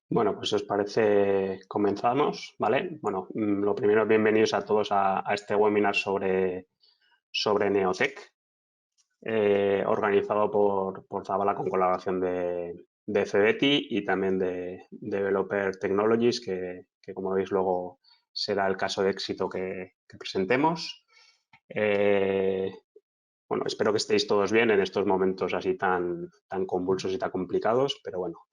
Bueno, pues si os parece, comenzamos, ¿vale? Bueno, lo primero, bienvenidos a todos a este webinar sobre Neotech, organizado por Zabala con colaboración de Cebeti y también de Developer Technologies, que como veis luego será el caso de éxito que presentemos. Bueno, espero que estéis todos bien en estos momentos así tan convulsos y tan complicados, pero bueno.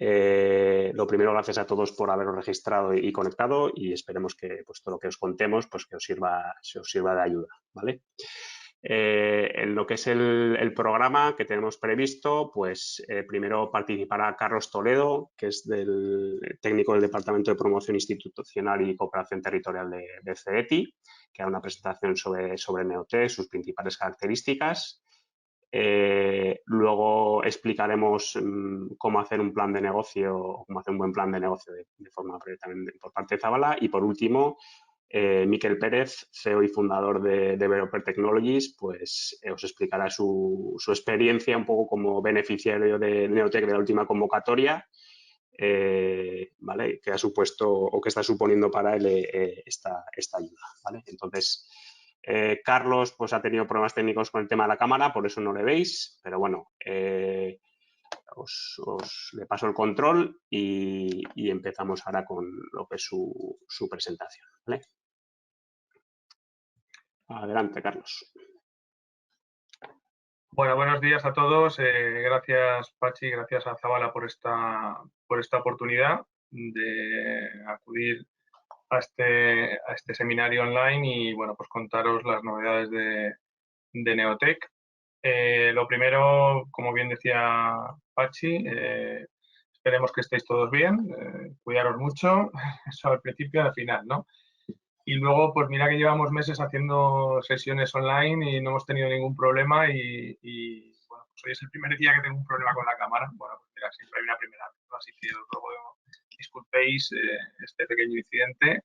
Lo primero, gracias a todos por haberos registrado y conectado y esperemos que pues, todo lo que os contemos pues, que se os sirva de ayuda, ¿vale? En lo que es el programa que tenemos previsto, pues primero participará Carlos Toledo, que es técnico del Departamento de Promoción Institucional y Cooperación Territorial de CETI, que hará una presentación sobre Neotech, sus principales características. Luego explicaremos cómo hacer un plan de negocio, cómo hacer un buen plan de negocio de forma también por parte de Zabala. Y por último, Miquel Pérez, CEO y fundador de Developer Technologies, pues os explicará su experiencia un poco como beneficiario de Neotech de la última convocatoria, ¿vale? Que ha supuesto o que está suponiendo para él esta ayuda, ¿vale? Entonces, Carlos pues ha tenido problemas técnicos con el tema de la cámara, por eso no le veis, pero bueno, os le paso el control y empezamos ahora con lo que es su presentación, ¿vale? Adelante, Carlos. Bueno, buenos días a todos. Gracias, Pachi, gracias a Zabala por esta oportunidad de acudir a este seminario online y, bueno, pues contaros las novedades de Neotech. Lo primero, como bien decía Pachi, esperemos que estéis todos bien, cuidaros mucho, eso al principio y al final, ¿no? Y luego, pues mira que llevamos meses haciendo sesiones online y no hemos tenido ningún problema bueno, pues hoy es el primer día que tengo un problema con la cámara. Bueno, pues mira, siempre hay una primera vez, ¿no? Así que os ruego disculpéis este pequeño incidente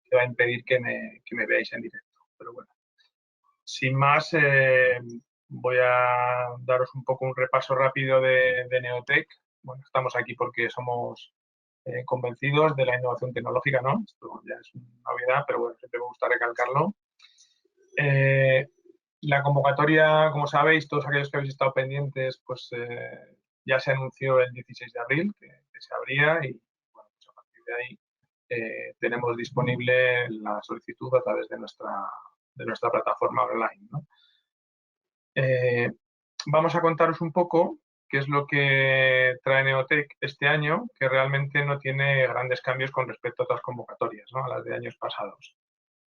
que va a impedir que me veáis en directo. Pero bueno, sin más, voy a daros un poco un repaso rápido de Neotech. Bueno, estamos aquí porque somos convencidos de la innovación tecnológica, ¿no? Esto ya es una novedad, pero bueno, siempre me gusta recalcarlo. La convocatoria, como sabéis, todos aquellos que habéis estado pendientes, pues ya se anunció el 16 de abril que se abría y bueno, pues a partir de ahí tenemos disponible la solicitud a través de nuestra plataforma online, ¿no? Vamos a contaros un poco qué es lo que trae Neotech este año, que realmente no tiene grandes cambios con respecto a otras convocatorias, ¿no? A las de años pasados.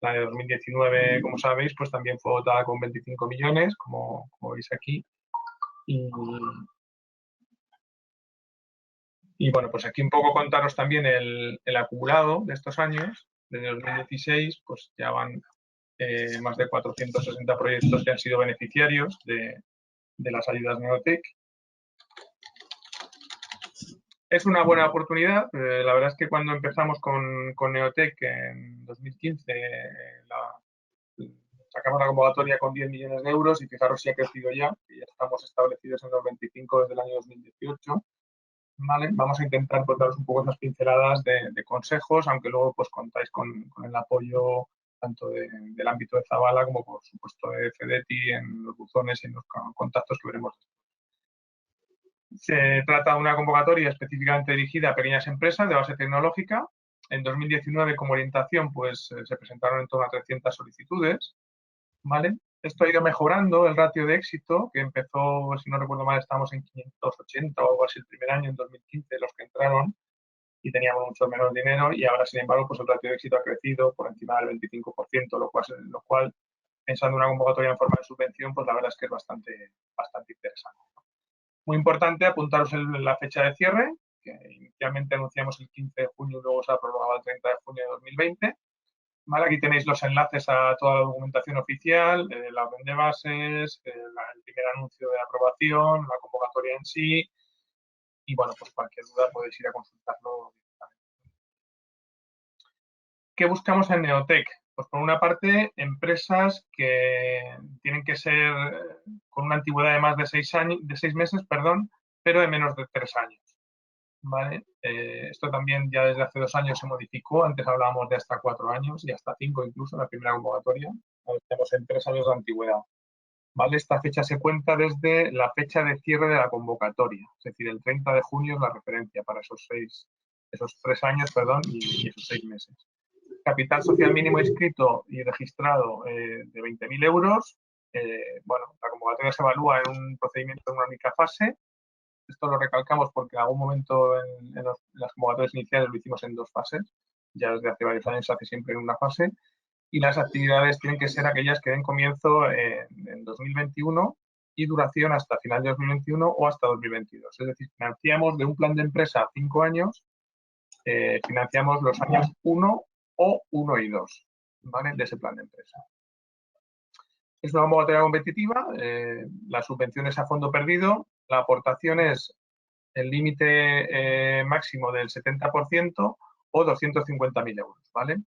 La de 2019, como sabéis, pues también fue votada con 25 millones, como veis aquí. Y bueno, pues aquí un poco contaros también el acumulado de estos años. Desde 2016, pues ya van más de 460 proyectos que han sido beneficiarios de las ayudas Neotech. Es una buena oportunidad. La verdad es que cuando empezamos con Neotech en 2015, sacamos la convocatoria con 10 millones de euros y fijaros si ha crecido ya, que ya estamos establecidos en los 25 desde el año 2018. ¿Vale? Vamos a intentar pues, daros un poco esas pinceladas de consejos, aunque luego pues contáis con el apoyo tanto del ámbito de Zabala como por supuesto de Cebeti en los buzones y en los contactos que veremos. Se trata de una convocatoria específicamente dirigida a pequeñas empresas de base tecnológica. En 2019, como orientación, pues se presentaron en torno a 300 solicitudes, ¿vale? Esto ha ido mejorando el ratio de éxito, que empezó, si no recuerdo mal, estábamos en 580 o algo así el primer año, en 2015, los que entraron, y teníamos mucho menos dinero, y ahora, sin embargo, pues el ratio de éxito ha crecido por encima del 25%, lo cual pensando en una convocatoria en forma de subvención, pues la verdad es que es bastante interesante. Muy importante apuntaros la fecha de cierre, que inicialmente anunciamos el 15 de junio y luego se ha prorrogado al 30 de junio de 2020. ¿Vale? Aquí tenéis los enlaces a toda la documentación oficial, la orden de bases, el primer anuncio de aprobación, la convocatoria en sí, y bueno, pues cualquier duda podéis ir a consultarlo directamente. ¿Qué buscamos en Neotech? Pues por una parte, empresas que tienen que ser con una antigüedad de más de 6 meses, pero de menos de 3 años. ¿vale? Esto también ya desde hace 2 años se modificó. Antes hablábamos de hasta 4 años y hasta 5 incluso en la primera convocatoria. Ahora estamos en 3 años de antigüedad. ¿Vale? Esta fecha se cuenta desde la fecha de cierre de la convocatoria, es decir, el 30 de junio es la referencia para esos 3 años, perdón, y esos 6 meses. Capital social mínimo inscrito y registrado de 20.000 euros. Bueno, la convocatoria se evalúa en un procedimiento en una única fase. Esto lo recalcamos porque en algún momento en las convocatorias iniciales lo hicimos en 2 fases. Ya desde hace varios años se hace siempre en una fase. Y las actividades tienen que ser aquellas que den comienzo en 2021 y duración hasta final de 2021 o hasta 2022. Es decir, financiamos de un plan de empresa a 5 años, financiamos los años 1 o 1 y 2, ¿vale? De ese plan de empresa. Es una convocatoria competitiva, la subvención es a fondo perdido, la aportación es el límite máximo del 70% o 250.000 euros, ¿vale?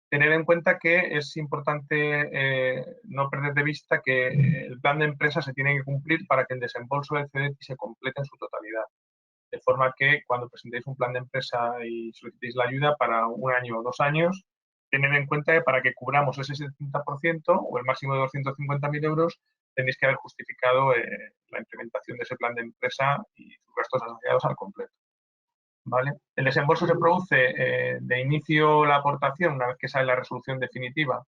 Tener en cuenta que es importante no perder de vista que el plan de empresa se tiene que cumplir para que el desembolso del CDTI se complete en su totalidad. De forma que cuando presentéis un plan de empresa y solicitéis la ayuda para 1 año o 2 años, tened en cuenta que para que cubramos ese 70% o el máximo de 250.000 euros, tenéis que haber justificado la implementación de ese plan de empresa y sus gastos asociados al completo. ¿Vale? El desembolso se produce de inicio la aportación, una vez que sale la resolución definitiva,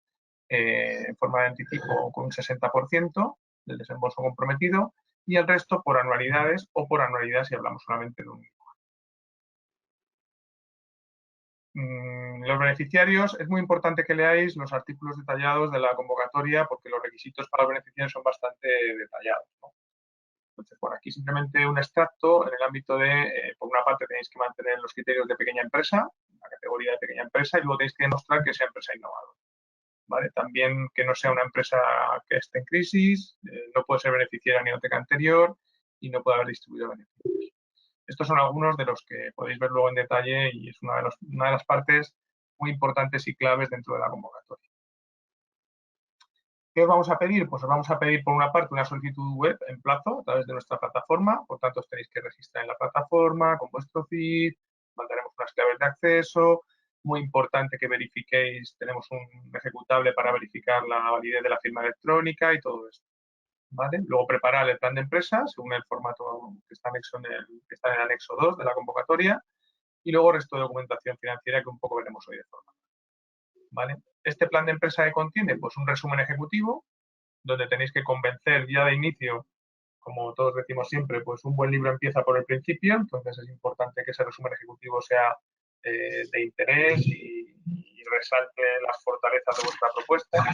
en forma de anticipo con un 60% del desembolso comprometido y el resto por anualidades o por anualidad si hablamos solamente de un único año. Los beneficiarios, es muy importante que leáis los artículos detallados de la convocatoria porque los requisitos para los beneficiarios son bastante detallados, ¿no? Entonces, por aquí simplemente un extracto en el ámbito de, por una parte tenéis que mantener los criterios de pequeña empresa, la categoría de pequeña empresa, y luego tenéis que demostrar que sea empresa innovadora. ¿Vale? También que no sea una empresa que esté en crisis, no puede ser beneficiaria ni hipoteca anterior y no puede haber distribuido beneficios. Estos son algunos de los que podéis ver luego en detalle y es una de las partes muy importantes y claves dentro de la convocatoria. ¿Qué os vamos a pedir? Pues os vamos a pedir, por una parte, una solicitud web en plazo a través de nuestra plataforma. Por tanto, os tenéis que registrar en la plataforma con vuestro CIF, mandaremos unas claves de acceso. Muy importante que verifiquéis, tenemos un ejecutable para verificar la validez de la firma electrónica y todo esto. ¿Vale? Luego preparar el plan de empresa según el formato que está, en el anexo 2 de la convocatoria y luego el resto de documentación financiera que un poco veremos hoy de forma. ¿Vale? Este plan de empresa que contiene pues un resumen ejecutivo donde tenéis que convencer ya de inicio, como todos decimos siempre, pues un buen libro empieza por el principio, entonces es importante que ese resumen ejecutivo sea de interés y resalte las fortalezas de vuestra propuesta,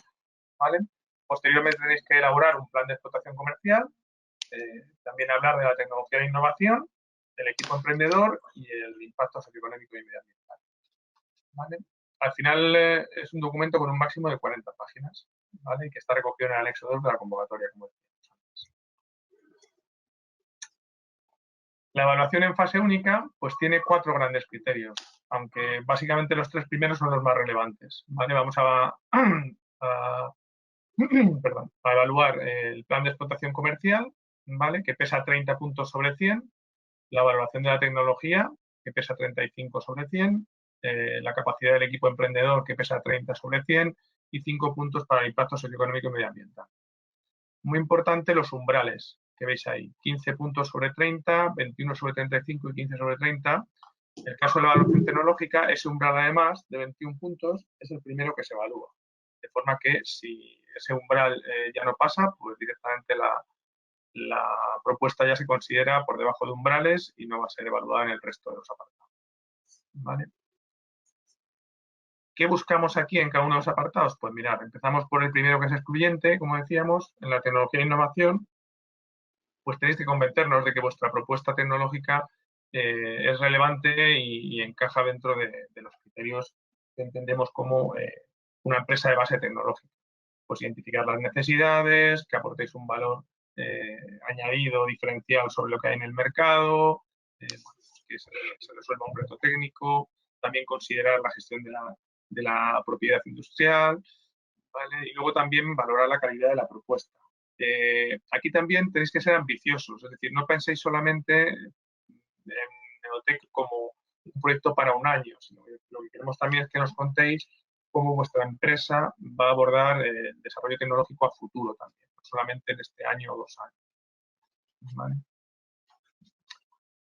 ¿vale? Posteriormente tenéis que elaborar un plan de explotación comercial, también hablar de la tecnología de innovación, el equipo emprendedor y el impacto socioeconómico y medioambiental, ¿vale? Al final es un documento con un máximo de 40 páginas, ¿vale? Y que está recogido en el anexo 2 de la convocatoria, como decíamos antes. La evaluación en fase única pues tiene 4 grandes criterios, aunque básicamente los 3 primeros son los más relevantes, ¿vale? Vamos perdón, a evaluar el plan de explotación comercial, ¿vale? Que pesa 30 puntos sobre 100, la evaluación de la tecnología, que pesa 35 sobre 100, la capacidad del equipo emprendedor, que pesa 30 sobre 100, y 5 puntos para el impacto socioeconómico y medioambiental. Muy importante los umbrales, que veis ahí, 15 puntos sobre 30, 21 sobre 35 y 15 sobre 30. En el caso de la evaluación tecnológica, ese umbral además de 21 puntos es el primero que se evalúa. De forma que si ese umbral ya no pasa, pues directamente la propuesta ya se considera por debajo de umbrales y no va a ser evaluada en el resto de los apartados. ¿Vale? ¿Qué buscamos aquí en cada uno de los apartados? Pues mirad, empezamos por el primero que es excluyente, como decíamos, en la tecnología e innovación, pues tenéis que convencernos de que vuestra propuesta tecnológica es relevante y encaja dentro de los criterios que entendemos como una empresa de base tecnológica. Pues identificar las necesidades, que aportéis un valor añadido, diferencial sobre lo que hay en el mercado, que se resuelva un reto técnico, también considerar la gestión de la propiedad industrial, ¿vale? Y luego también valorar la calidad de la propuesta. Aquí también tenéis que ser ambiciosos, es decir, no penséis solamente en Neotec como un proyecto para un año, sino que lo que queremos también es que nos contéis cómo vuestra empresa va a abordar el desarrollo tecnológico a futuro también, no solamente en este año o 2 años. ¿Vale?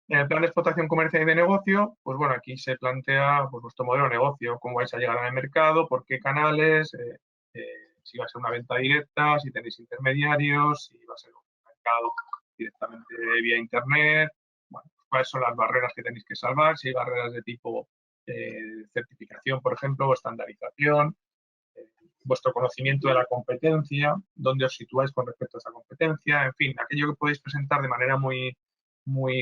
En el plan de explotación comercial y de negocio, pues bueno, aquí se plantea pues, vuestro modelo de negocio, cómo vais a llegar al mercado, por qué canales, si va a ser una venta directa, si tenéis intermediarios, si va a ser un mercado directamente vía internet, bueno, cuáles son las barreras que tenéis que salvar, si hay barreras de tipo certificación, por ejemplo, o estandarización, vuestro conocimiento de la competencia, dónde os situáis con respecto a esa competencia, en fin, aquello que podéis presentar de manera muy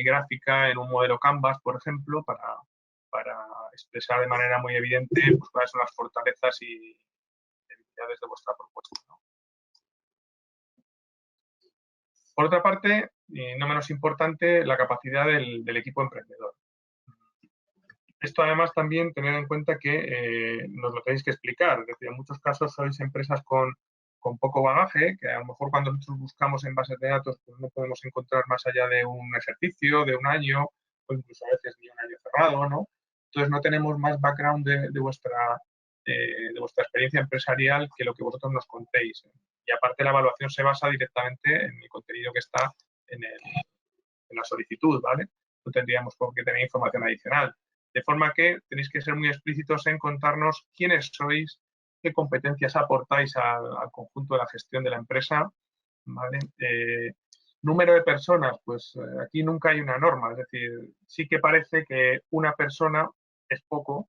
gráfica en un modelo Canvas, por ejemplo, para expresar de manera muy evidente pues, cuáles son las fortalezas y debilidades de vuestra propuesta, ¿no? Por otra parte, y no menos importante, la capacidad del equipo emprendedor. Esto además también tener en cuenta que nos lo tenéis que explicar. Es decir, en muchos casos sois empresas con poco bagaje, que a lo mejor cuando nosotros buscamos en bases de datos pues no podemos encontrar más allá de un ejercicio, de un año, o incluso a veces ni un año cerrado, ¿no? Entonces no tenemos más background de vuestra experiencia empresarial que lo que vosotros nos contéis. Y aparte la evaluación se basa directamente en el contenido que está en la solicitud, ¿vale? No tendríamos por qué tener información adicional. De forma que tenéis que ser muy explícitos en contarnos quiénes sois, qué competencias aportáis al conjunto de la gestión de la empresa, ¿vale? Número de personas, pues aquí nunca hay una norma, es decir, sí que parece que una persona es poco,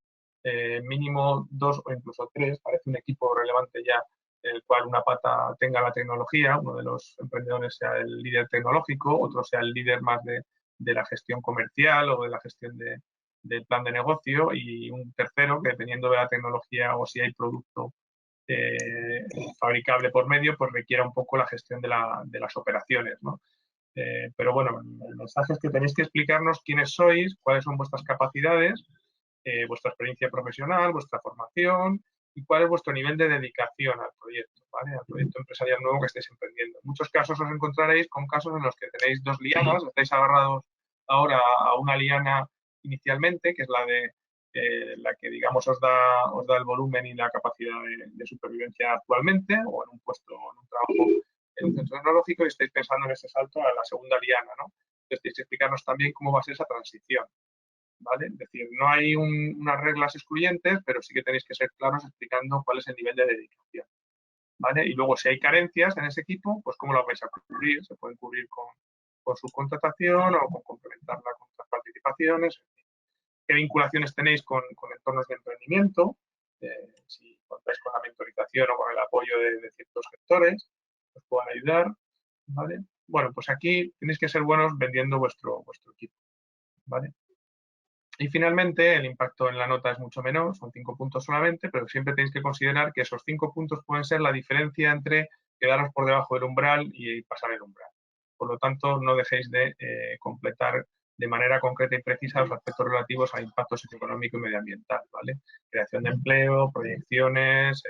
mínimo 2 o incluso 3, parece un equipo relevante ya en el cual una pata tenga la tecnología, uno de los emprendedores sea el líder tecnológico, otro sea el líder más de la gestión comercial o de la gestión del plan de negocio y un tercero que dependiendo de la tecnología o si hay producto fabricable por medio, pues requiera un poco la gestión de las operaciones, ¿no? Pero bueno, el mensaje es que tenéis que explicarnos quiénes sois, cuáles son vuestras capacidades, vuestra experiencia profesional, vuestra formación y cuál es vuestro nivel de dedicación al proyecto, ¿vale? Al proyecto empresarial nuevo que estáis emprendiendo. En muchos casos os encontraréis con casos en los que tenéis 2 lianas, estáis agarrados ahora a una liana inicialmente, que es la que digamos os da el volumen y la capacidad de supervivencia actualmente, o en un puesto, en un trabajo en un centro tecnológico y estáis pensando en ese salto a la segunda liana, ¿no? Entonces tenéis que explicarnos también cómo va a ser esa transición, ¿vale? Es decir, no hay unas reglas excluyentes, pero sí que tenéis que ser claros explicando cuál es el nivel de dedicación, ¿vale? Y luego si hay carencias en ese equipo, pues cómo las vais a cubrir. Se pueden cubrir con subcontratación o con complementarla con otras participaciones. ¿Qué vinculaciones tenéis con entornos de emprendimiento? Si contáis con la mentorización o con el apoyo de ciertos sectores, os puedan ayudar, ¿vale? Bueno, pues aquí tenéis que ser buenos vendiendo vuestro equipo, ¿vale? Y finalmente, el impacto en la nota es mucho menor, son 5 puntos solamente, pero siempre tenéis que considerar que esos 5 puntos pueden ser la diferencia entre quedaros por debajo del umbral y pasar el umbral. Por lo tanto, no dejéis de completar de manera concreta y precisa los aspectos relativos al impacto socioeconómico y medioambiental, ¿vale? Creación de empleo, proyecciones,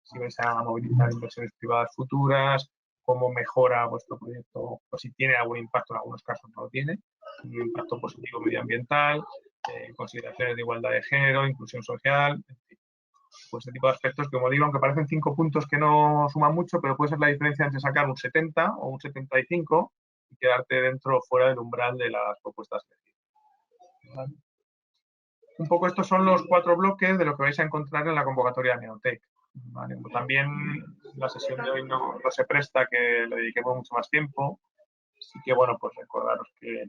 si vais a movilizar inversiones privadas futuras, cómo mejora vuestro proyecto, o si tiene algún impacto, en algunos casos no lo tiene, un impacto positivo medioambiental, consideraciones de igualdad de género, inclusión social, en fin. Pues este tipo de aspectos, como digo, aunque parecen 5 puntos que no suman mucho, pero puede ser la diferencia entre sacar un 70 o un 75 y quedarte dentro o fuera del umbral de las propuestas elegidas. ¿Vale? Un poco estos son los 4 bloques de lo que vais a encontrar en la convocatoria Neotec. ¿Vale? También la sesión de hoy no se presta que le dediquemos mucho más tiempo, así que bueno, pues recordaros que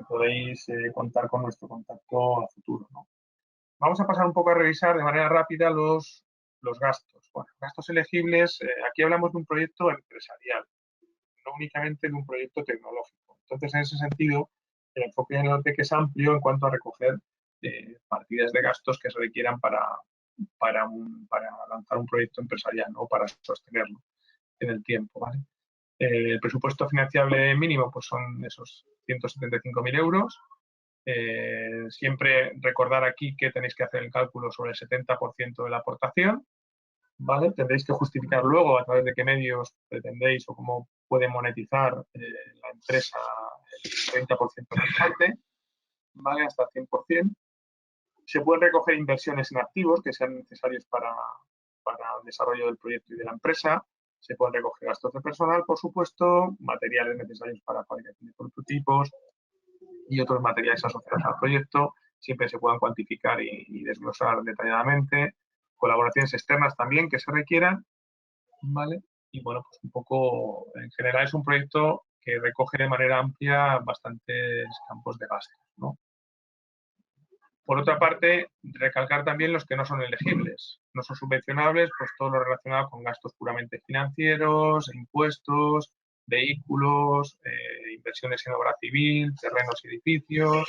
podéis contar con nuestro contacto a futuro, ¿no? Vamos a pasar un poco a revisar de manera rápida los gastos. Bueno, gastos elegibles, aquí hablamos de un proyecto empresarial, no únicamente de un proyecto tecnológico. Entonces, en ese sentido, el enfoque de Neotec es amplio en cuanto a recoger partidas de gastos que se requieran para lanzar un proyecto empresarial o para sostenerlo en el tiempo, ¿vale? El presupuesto financiable mínimo pues son esos 175.000 euros. Siempre recordar aquí que tenéis que hacer el cálculo sobre el 70% de la aportación, ¿vale? Tendréis que justificar luego a través de qué medios pretendéis o cómo puede monetizar la empresa el 30% restante. ¿vale? Hasta el 100%. Se pueden recoger inversiones en activos que sean necesarios para el desarrollo del proyecto y de la empresa. Se pueden recoger gastos de personal, por supuesto, materiales necesarios para fabricación de prototipos y otros materiales asociados al proyecto. Siempre se puedan cuantificar y desglosar detalladamente. Colaboraciones externas también que se requieran, ¿vale? Y bueno, pues un poco, en general es un proyecto que recoge de manera amplia bastantes campos de gasto, ¿no? Por otra parte, recalcar también los que no son elegibles. No son subvencionables, pues todo lo relacionado con gastos puramente financieros, impuestos, vehículos, inversiones en obra civil, terrenos y edificios,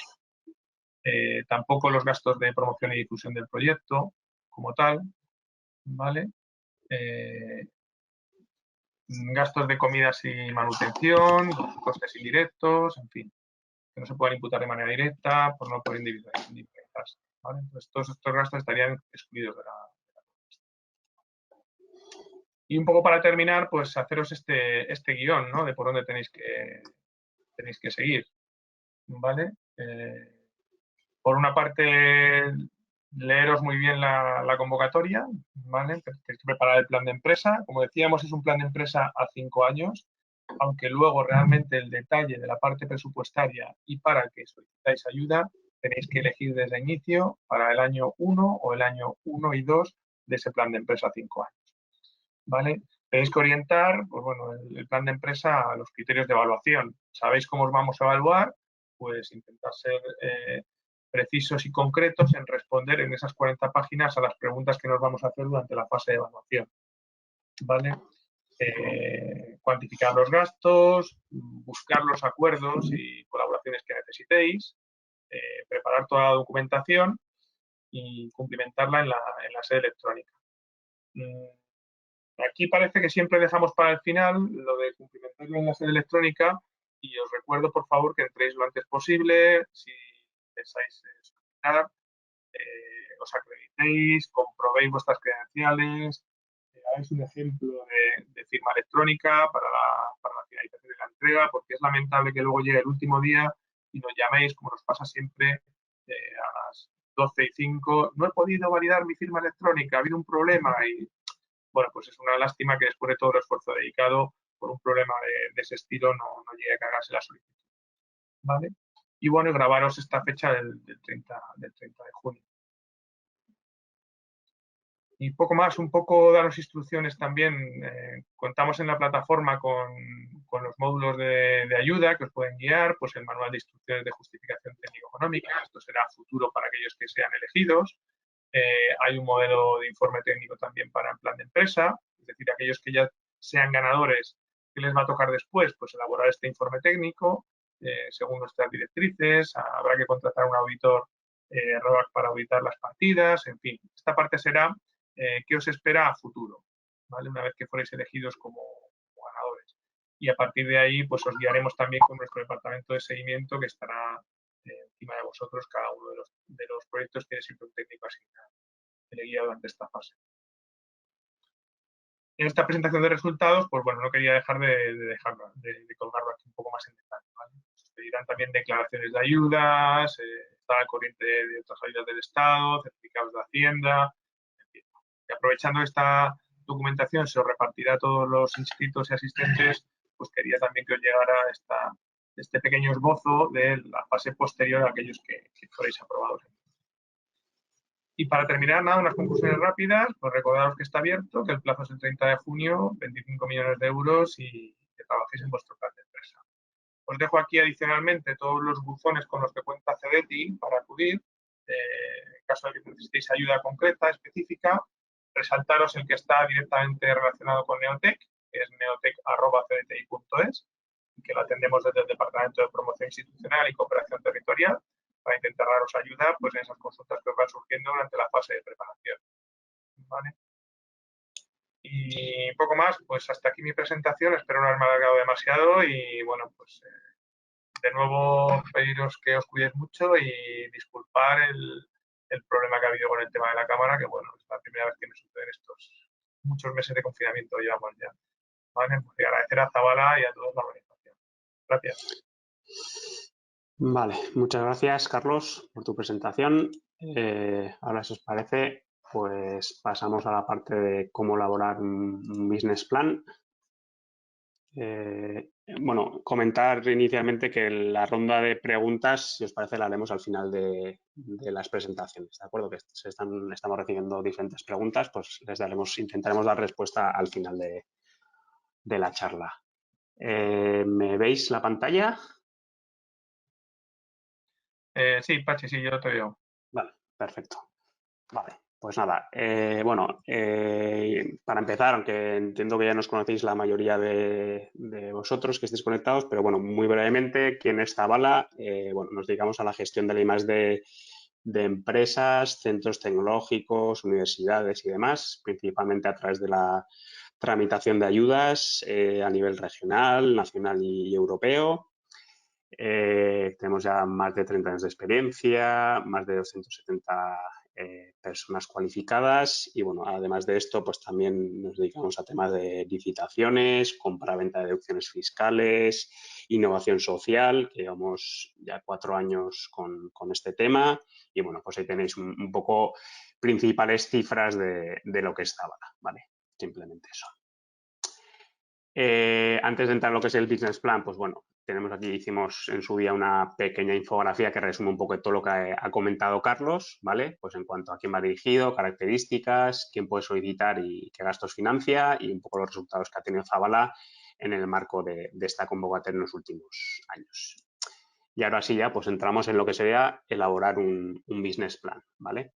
tampoco los gastos de promoción y difusión del proyecto como tal, ¿vale? Gastos de comidas y manutención, costes indirectos, en fin, que no se puedan imputar de manera directa por no poder individualizarse, ¿vale? Entonces, todos estos gastos estarían excluidos de la. Y un poco para terminar, pues haceros este guión, ¿no? De por dónde tenéis que seguir, ¿vale? Por una parte, leeros muy bien la convocatoria, ¿vale? Tenéis que preparar el plan de empresa. Como decíamos, es un plan de empresa a 5 años, aunque luego realmente el detalle de la parte presupuestaria y para que solicitáis ayuda, tenéis que elegir desde el inicio para el año 1 o el año 1 y 2 de ese plan de empresa a 5 años, ¿vale? Tenéis que orientar, pues bueno, el plan de empresa a los criterios de evaluación. ¿Sabéis cómo os vamos a evaluar? Pues intentar ser precisos y concretos en responder en esas 40 páginas a las preguntas que nos vamos a hacer durante la fase de evaluación, ¿vale? Cuantificar los gastos, buscar los acuerdos y colaboraciones que necesitéis, preparar toda la documentación y cumplimentarla en la sede electrónica. Aquí parece que siempre dejamos para el final lo de cumplimentarlo en la sede electrónica y os recuerdo, por favor, que entréis lo antes posible. Si pensáis solicitar, os acreditéis, comprobéis vuestras credenciales, hagáis un ejemplo de firma electrónica para la finalización de la entrega, porque es lamentable que luego llegue el último día y nos llaméis, como nos pasa siempre, a las 12:05. No he podido validar mi firma electrónica, ha habido un problema y bueno, pues es una lástima que después de todo el esfuerzo dedicado por un problema de ese estilo no llegue a cargarse la solicitud, ¿vale? Y bueno, grabaros esta fecha del 30 de junio. Y poco más, un poco daros instrucciones también. Contamos en la plataforma con los módulos de ayuda que os pueden guiar, pues el manual de instrucciones de justificación técnico-económica, esto será futuro para aquellos que sean elegidos. Hay un modelo de informe técnico también para el plan de empresa, es decir, aquellos que ya sean ganadores, ¿qué les va a tocar después? Pues elaborar este informe técnico según nuestras directrices, habrá que contratar un auditor ROAC para auditar las partidas, en fin, esta parte será qué os espera a futuro, ¿vale? Una vez que fuerais elegidos como ganadores. Y a partir de ahí, pues os guiaremos también con nuestro departamento de seguimiento que estará encima de vosotros cada uno de los proyectos que siempre un técnico asignado que le guía durante esta fase. En esta presentación de resultados, pues bueno, no quería dejar de colgarlo aquí un poco más en detalle, ¿vale? Os pedirán también declaraciones de ayudas, estar al corriente de otras ayudas del Estado, certificados de Hacienda, en fin. Y aprovechando esta documentación, se os repartirá a todos los inscritos y asistentes, pues quería también que os llegara este pequeño esbozo de la fase posterior a aquellos que fuerais aprobados. Y para terminar, nada, unas conclusiones rápidas, pues recordaros que está abierto, que el plazo es el 30 de junio, 25 millones de euros y que trabajéis en vuestro plan de empresa. Os dejo aquí adicionalmente todos los buzones con los que cuenta CEDETI para acudir, en caso de que necesitéis ayuda concreta, específica. Resaltaros el que está directamente relacionado con Neotec, que es neotec@cdti.es, y que lo atendemos desde el Departamento de Promoción Institucional y Cooperación Territorial para intentar daros ayuda pues, en esas consultas que os van surgiendo durante la fase de preparación, ¿vale? Y poco más, pues hasta aquí mi presentación, espero no haberme alargado demasiado y bueno, pues de nuevo pediros que os cuidéis mucho y disculpar el problema que ha habido con el tema de la cámara, que bueno, es la primera vez que me suceden estos muchos meses de confinamiento llevamos ya, ¿vale? Pues agradecer a Zabala y a todos la organización. Gracias. Vale, muchas gracias, Carlos, por tu presentación. Ahora, si os parece, pues pasamos a la parte de cómo elaborar un business plan. Bueno, comentar inicialmente que la ronda de preguntas, si os parece, la haremos al final de las presentaciones, ¿de acuerdo? Que estamos recibiendo diferentes preguntas, pues intentaremos dar respuesta al final de la charla. ¿Me veis la pantalla? Sí, Pachi, sí, yo te veo. Vale, perfecto. Vale, pues nada. Bueno, para empezar, aunque entiendo que ya nos conocéis la mayoría de vosotros que estéis conectados, pero bueno, muy brevemente, ¿quién es Zabala? Bueno, nos dedicamos a la gestión de la I+D de empresas, centros tecnológicos, universidades y demás, principalmente a través de la tramitación de ayudas a nivel regional, nacional y europeo. Tenemos ya más de 30 años de experiencia, más de 270 personas cualificadas y, bueno, además de esto, pues también nos dedicamos a temas de licitaciones, compra-venta de deducciones fiscales, innovación social, que llevamos ya 4 años con este tema y, bueno, pues ahí tenéis un poco principales cifras de lo que es Zabala, ¿vale? Simplemente eso. Antes de entrar en lo que es el business plan, pues bueno, hicimos en su día una pequeña infografía que resume un poco todo lo que ha comentado Carlos, ¿vale? Pues en cuanto a quién va dirigido, características, quién puede solicitar y qué gastos financia y un poco los resultados que ha tenido Zabala en el marco de esta convocatoria en los últimos años. Y ahora sí ya, pues entramos en lo que sería elaborar un business plan, ¿vale?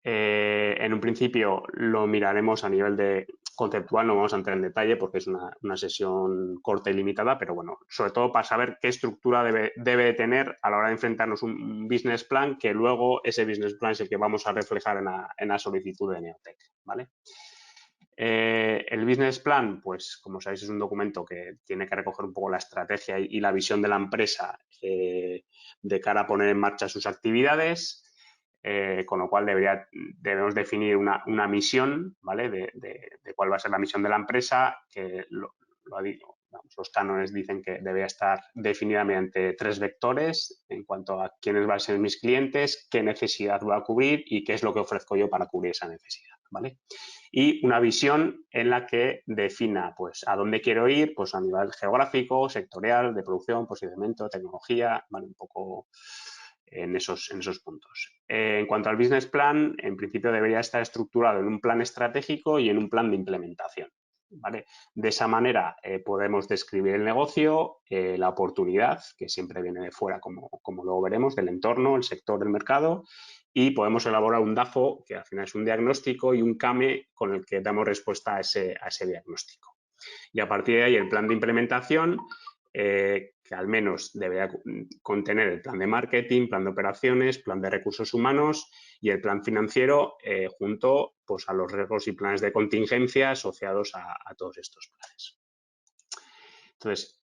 En un principio lo miraremos a nivel de conceptual, no vamos a entrar en detalle porque es una sesión corta y limitada, pero bueno, sobre todo para saber qué estructura debe tener a la hora de enfrentarnos un business plan, que luego ese business plan es el que vamos a reflejar en la solicitud de Neotec, ¿vale? El business plan, pues como sabéis, es un documento que tiene que recoger un poco la estrategia y la visión de la empresa de cara a poner en marcha sus actividades. Con lo cual debemos definir una misión, ¿vale? De cuál va a ser la misión de la empresa, que los cánones dicen que debe estar definida mediante 3 vectores en cuanto a quiénes van a ser mis clientes, qué necesidad va a cubrir y qué es lo que ofrezco yo para cubrir esa necesidad, ¿vale? Y una visión en la que defina pues a dónde quiero ir, pues a nivel geográfico, sectorial, de producción, posicionamiento, tecnología, ¿vale? Un poco en esos puntos. En cuanto al business plan, en principio debería estar estructurado en un plan estratégico y en un plan de implementación, ¿vale? De esa manera podemos describir el negocio, la oportunidad, que siempre viene de fuera, como luego veremos, del entorno, el sector, del mercado, y podemos elaborar un DAFO, que al final es un diagnóstico, y un CAME con el que damos respuesta a ese diagnóstico. Y a partir de ahí el plan de implementación, que al menos debería contener el plan de marketing, plan de operaciones, plan de recursos humanos y el plan financiero junto pues, a los riesgos y planes de contingencia asociados a todos estos planes. Entonces,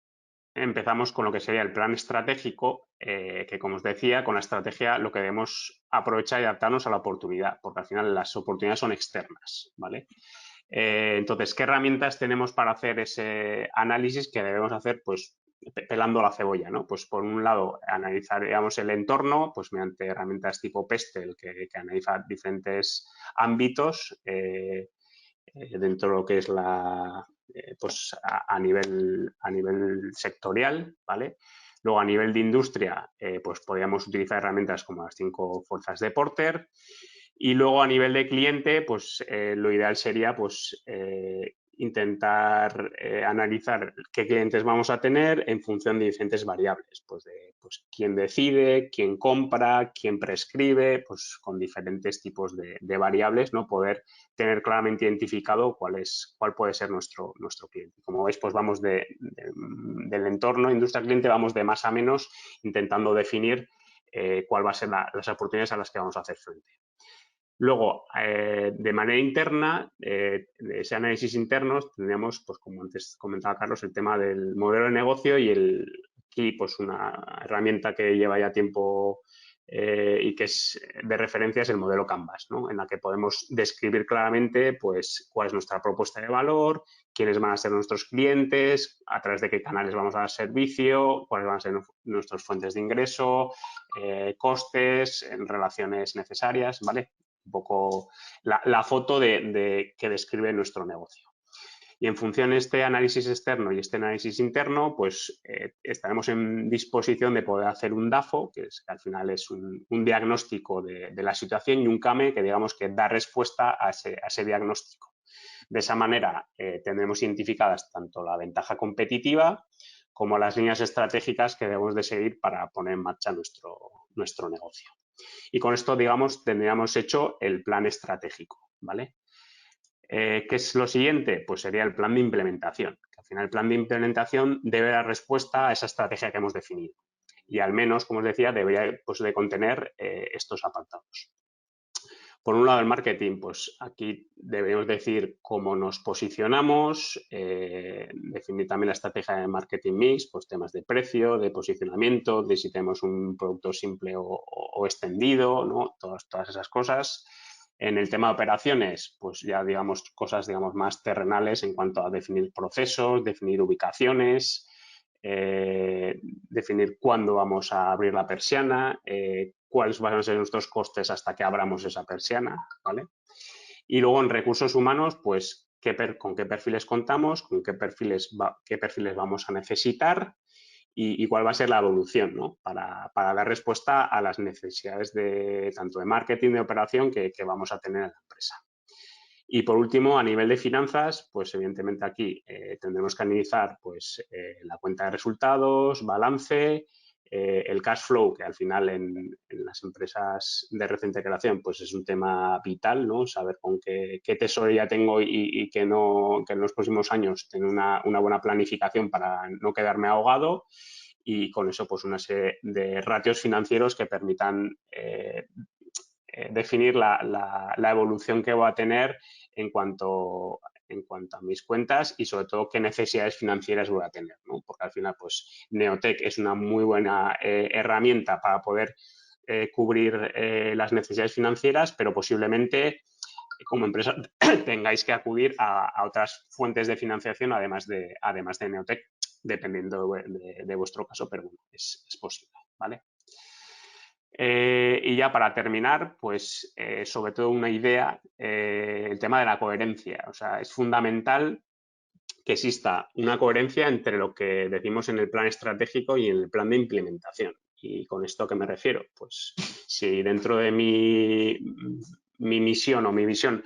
empezamos con lo que sería el plan estratégico, que como os decía, con la estrategia lo que debemos aprovechar y adaptarnos a la oportunidad, porque al final las oportunidades son externas, ¿vale? Entonces, ¿qué herramientas tenemos para hacer ese análisis que debemos hacer, pues, pelando la cebolla, ¿no? Pues, por un lado, analizaríamos el entorno, pues, mediante herramientas tipo Pestel, que analiza diferentes ámbitos dentro de lo que es pues, a nivel sectorial, ¿vale? Luego, a nivel de industria, pues, podríamos utilizar herramientas como las 5 fuerzas de Porter. Y luego a nivel de cliente, pues lo ideal sería pues intentar analizar qué clientes vamos a tener en función de diferentes variables, pues de quién decide, quién compra, quién prescribe, pues con diferentes tipos de variables, ¿no? Poder tener claramente identificado cuál puede ser nuestro cliente. Como veis, pues vamos del entorno industria-cliente, vamos de más a menos, intentando definir cuál va a ser las oportunidades a las que vamos a hacer frente. Luego, de manera interna, de ese análisis interno, tendríamos, pues como antes comentaba Carlos, el tema del modelo de negocio y aquí, pues una herramienta que lleva ya tiempo y que es de referencia es el modelo Canvas, ¿no? En la que podemos describir claramente pues, cuál es nuestra propuesta de valor, quiénes van a ser nuestros clientes, a través de qué canales vamos a dar servicio, cuáles van a ser nuestras fuentes de ingreso, costes, relaciones necesarias, ¿vale? Un poco la foto que describe nuestro negocio. Y en función de este análisis externo y este análisis interno, pues estaremos en disposición de poder hacer un DAFO, que al final es un diagnóstico de la situación, y un CAME que digamos que da respuesta a ese diagnóstico. De esa manera tendremos identificadas tanto la ventaja competitiva como las líneas estratégicas que debemos de seguir para poner en marcha nuestro negocio. Y con esto, digamos, tendríamos hecho el plan estratégico, ¿vale? ¿Qué es lo siguiente? Pues sería el plan de implementación. Al final, el plan de implementación debe dar respuesta a esa estrategia que hemos definido. Y al menos, como os decía, debería pues, de contener estos apartados. Por un lado, el marketing, pues aquí deberíamos decir cómo nos posicionamos, definir también la estrategia de marketing mix, pues temas de precio, de posicionamiento, de si tenemos un producto simple o extendido, ¿no? Todas esas cosas. En el tema de operaciones, pues ya digamos cosas digamos más terrenales en cuanto a definir procesos, definir ubicaciones, definir cuándo vamos a abrir la persiana, cuáles van a ser nuestros costes hasta que abramos esa persiana, ¿vale? Y luego en recursos humanos, pues con qué perfiles contamos, con qué perfiles vamos a necesitar y cuál va a ser la evolución, ¿no? Para dar respuesta a las necesidades tanto de marketing, de operación que vamos a tener en la empresa. Y por último, a nivel de finanzas, pues evidentemente aquí tendremos que analizar pues, la cuenta de resultados, balance, el cash flow, que al final en las empresas de reciente creación pues es un tema vital, ¿no? Saber con qué tesorería tengo y que en los próximos años tener una buena planificación para no quedarme ahogado y con eso pues una serie de ratios financieros que permitan definir la evolución que voy a tener en cuanto a mis cuentas y sobre todo qué necesidades financieras voy a tener, ¿no? Porque al final pues Neotec es una muy buena herramienta para poder cubrir las necesidades financieras, pero posiblemente como empresa tengáis que acudir a otras fuentes de financiación además de Neotec, dependiendo de vuestro caso, pero bueno, es posible, ¿vale? Y ya para terminar, pues sobre todo una idea, el tema de la coherencia. O sea, es fundamental que exista una coherencia entre lo que decimos en el plan estratégico y en el plan de implementación. ¿Y con esto a qué me refiero? Pues si dentro de mi misión o mi visión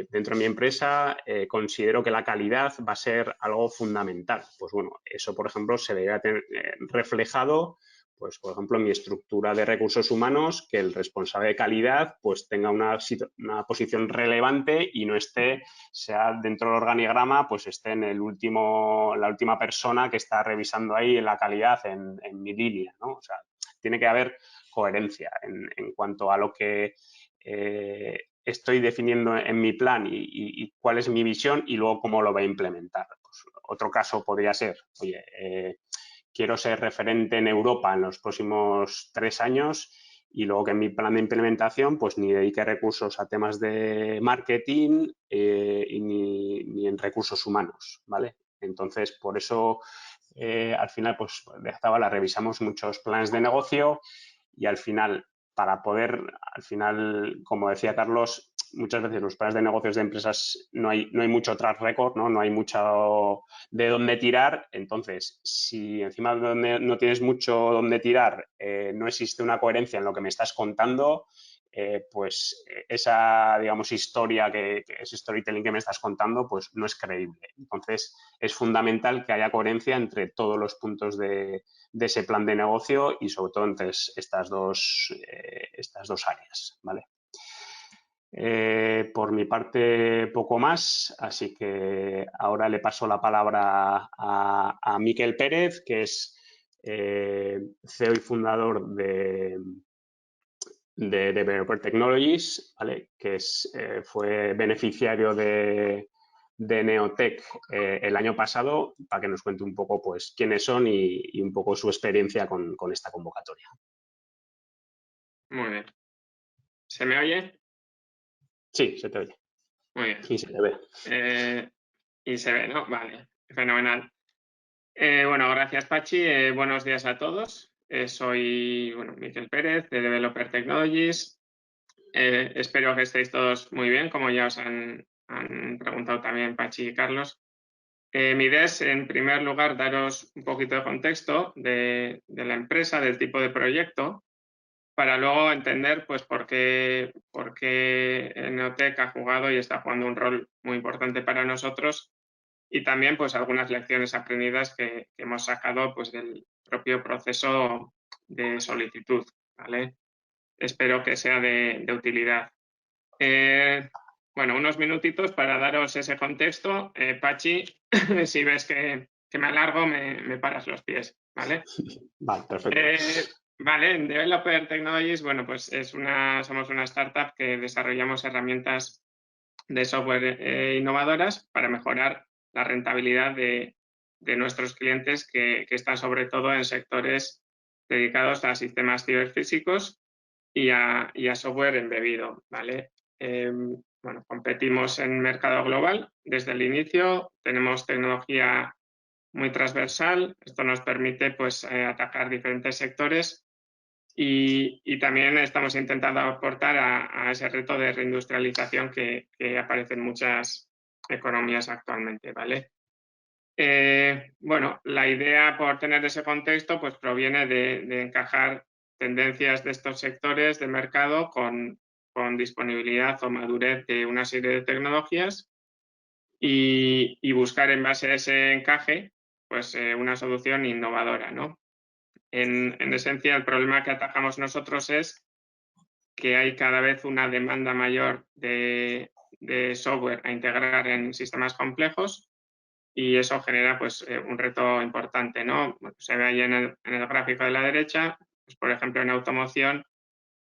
dentro de mi empresa considero que la calidad va a ser algo fundamental. Pues bueno, eso por ejemplo se debe tener reflejado pues, por ejemplo, en mi estructura de recursos humanos, que el responsable de calidad pues tenga una posición relevante y no sea dentro del organigrama, pues esté en la última persona que está revisando ahí la calidad en mi línea, ¿no? O sea, tiene que haber coherencia en cuanto a lo que estoy definiendo en mi plan y cuál es mi visión y luego cómo lo voy a implementar. Pues, otro caso podría ser, oye, quiero ser referente en Europa en los próximos 3 años y luego que en mi plan de implementación pues ni dedique recursos a temas de marketing ni en recursos humanos, ¿vale? Entonces, por eso al final pues de Zabala revisamos muchos planes de negocio y al final como decía Carlos, muchas veces los planes de negocios de empresas no hay mucho track record, no hay mucho de dónde tirar. Entonces, si encima no tienes mucho dónde tirar, no existe una coherencia en lo que me estás contando, pues esa, digamos, historia, ese storytelling que me estás contando, pues no es creíble. Entonces, es fundamental que haya coherencia entre todos los puntos de ese plan de negocio y sobre todo entre estas dos áreas, ¿vale? Por mi parte, poco más, así que ahora le paso la palabra a Miquel Pérez, que es CEO y fundador de Developer Technologies, ¿vale? Que fue beneficiario de Neotec el año pasado, para que nos cuente un poco pues, quiénes son y un poco su experiencia con esta convocatoria. Muy bien. ¿Se me oye? Sí, se te oye. Muy bien. Y se te ve. Y se ve, ¿no? Vale, fenomenal. Bueno, gracias Pachi. Buenos días a todos. Soy Miquel Pérez de Developer Technologies. Espero que estéis todos muy bien, como ya os han preguntado también Pachi y Carlos. Mi idea es, en primer lugar, daros un poquito de contexto de la empresa, del tipo de proyecto, para luego entender pues, por qué Neotec ha jugado y está jugando un rol muy importante para nosotros, y también pues, algunas lecciones aprendidas que hemos sacado pues, del propio proceso de solicitud. ¿Vale? Espero que sea de utilidad. Bueno, unos minutitos para daros ese contexto. Pachi, si ves que me alargo, me paras los pies, ¿vale? Vale, perfecto. Vale, en Developer Technologies, bueno, pues somos una startup que desarrollamos herramientas de software innovadoras para mejorar la rentabilidad de nuestros clientes que están sobre todo en sectores dedicados a sistemas ciberfísicos y a software embebido, ¿vale? Bueno, competimos en mercado global desde el inicio, tenemos tecnología muy transversal, esto nos permite pues, atacar diferentes sectores y también estamos intentando aportar a ese reto de reindustrialización que aparece en muchas economías actualmente, ¿vale? Bueno, la idea por tener ese contexto pues proviene de encajar tendencias de estos sectores de mercado con disponibilidad o madurez de una serie de tecnologías y buscar en base a ese encaje pues una solución innovadora, ¿no? En esencia, el problema que atacamos nosotros es que hay cada vez una demanda mayor de software a integrar en sistemas complejos y eso genera pues, un reto importante, ¿no? Se ve ahí en el gráfico de la derecha, pues, por ejemplo, en automoción,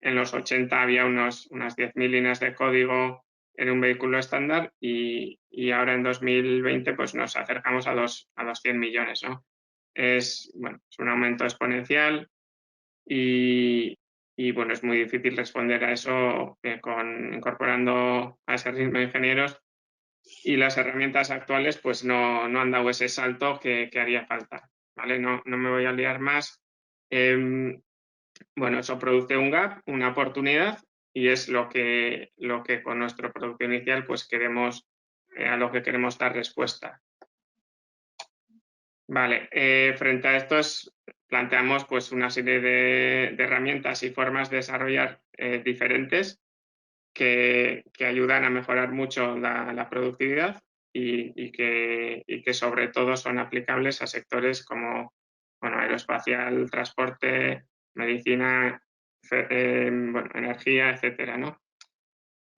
en los 80 había unas 10.000 líneas de código en un vehículo estándar y ahora en 2020 pues, nos acercamos a los 100 millones, ¿no? Es un aumento exponencial y bueno, es muy difícil responder a eso incorporando a ese ritmo de ingenieros y las herramientas actuales pues no han dado ese salto que haría falta, ¿vale? No me voy a liar más. Bueno, eso produce un gap, una oportunidad y es lo que con nuestro producto inicial pues queremos, a lo que queremos dar respuesta. Vale, frente a esto planteamos pues una serie de herramientas y formas de desarrollar diferentes que ayudan a mejorar mucho la productividad y que sobre todo son aplicables a sectores como aeroespacial, transporte, medicina, energía, etcétera, ¿no?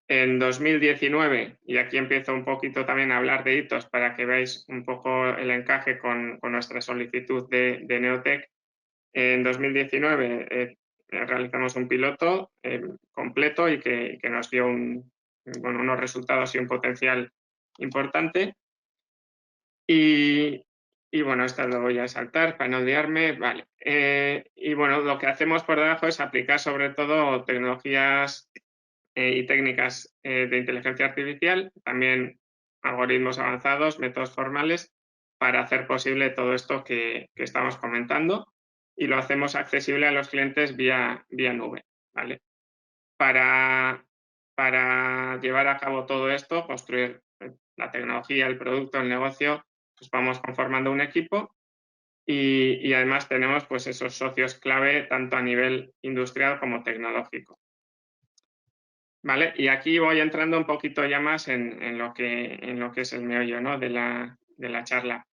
En 2019, y aquí empiezo un poquito también a hablar de hitos para que veáis un poco el encaje con nuestra solicitud de Neotec, en 2019 realizamos un piloto completo y que nos dio unos resultados y un potencial importante. Y bueno, esta lo voy a saltar para no liarme. Vale. Y bueno, lo que hacemos por debajo es aplicar sobre todo tecnologías y técnicas de inteligencia artificial, también algoritmos avanzados, métodos formales, para hacer posible todo esto que estamos comentando y lo hacemos accesible a los clientes vía nube. ¿Vale? Para llevar a cabo todo esto, construir la tecnología, el producto, el negocio, pues vamos conformando un equipo y además tenemos pues esos socios clave tanto a nivel industrial como tecnológico. Vale, y aquí voy entrando un poquito ya más en lo que es el meollo, ¿no? de la charla.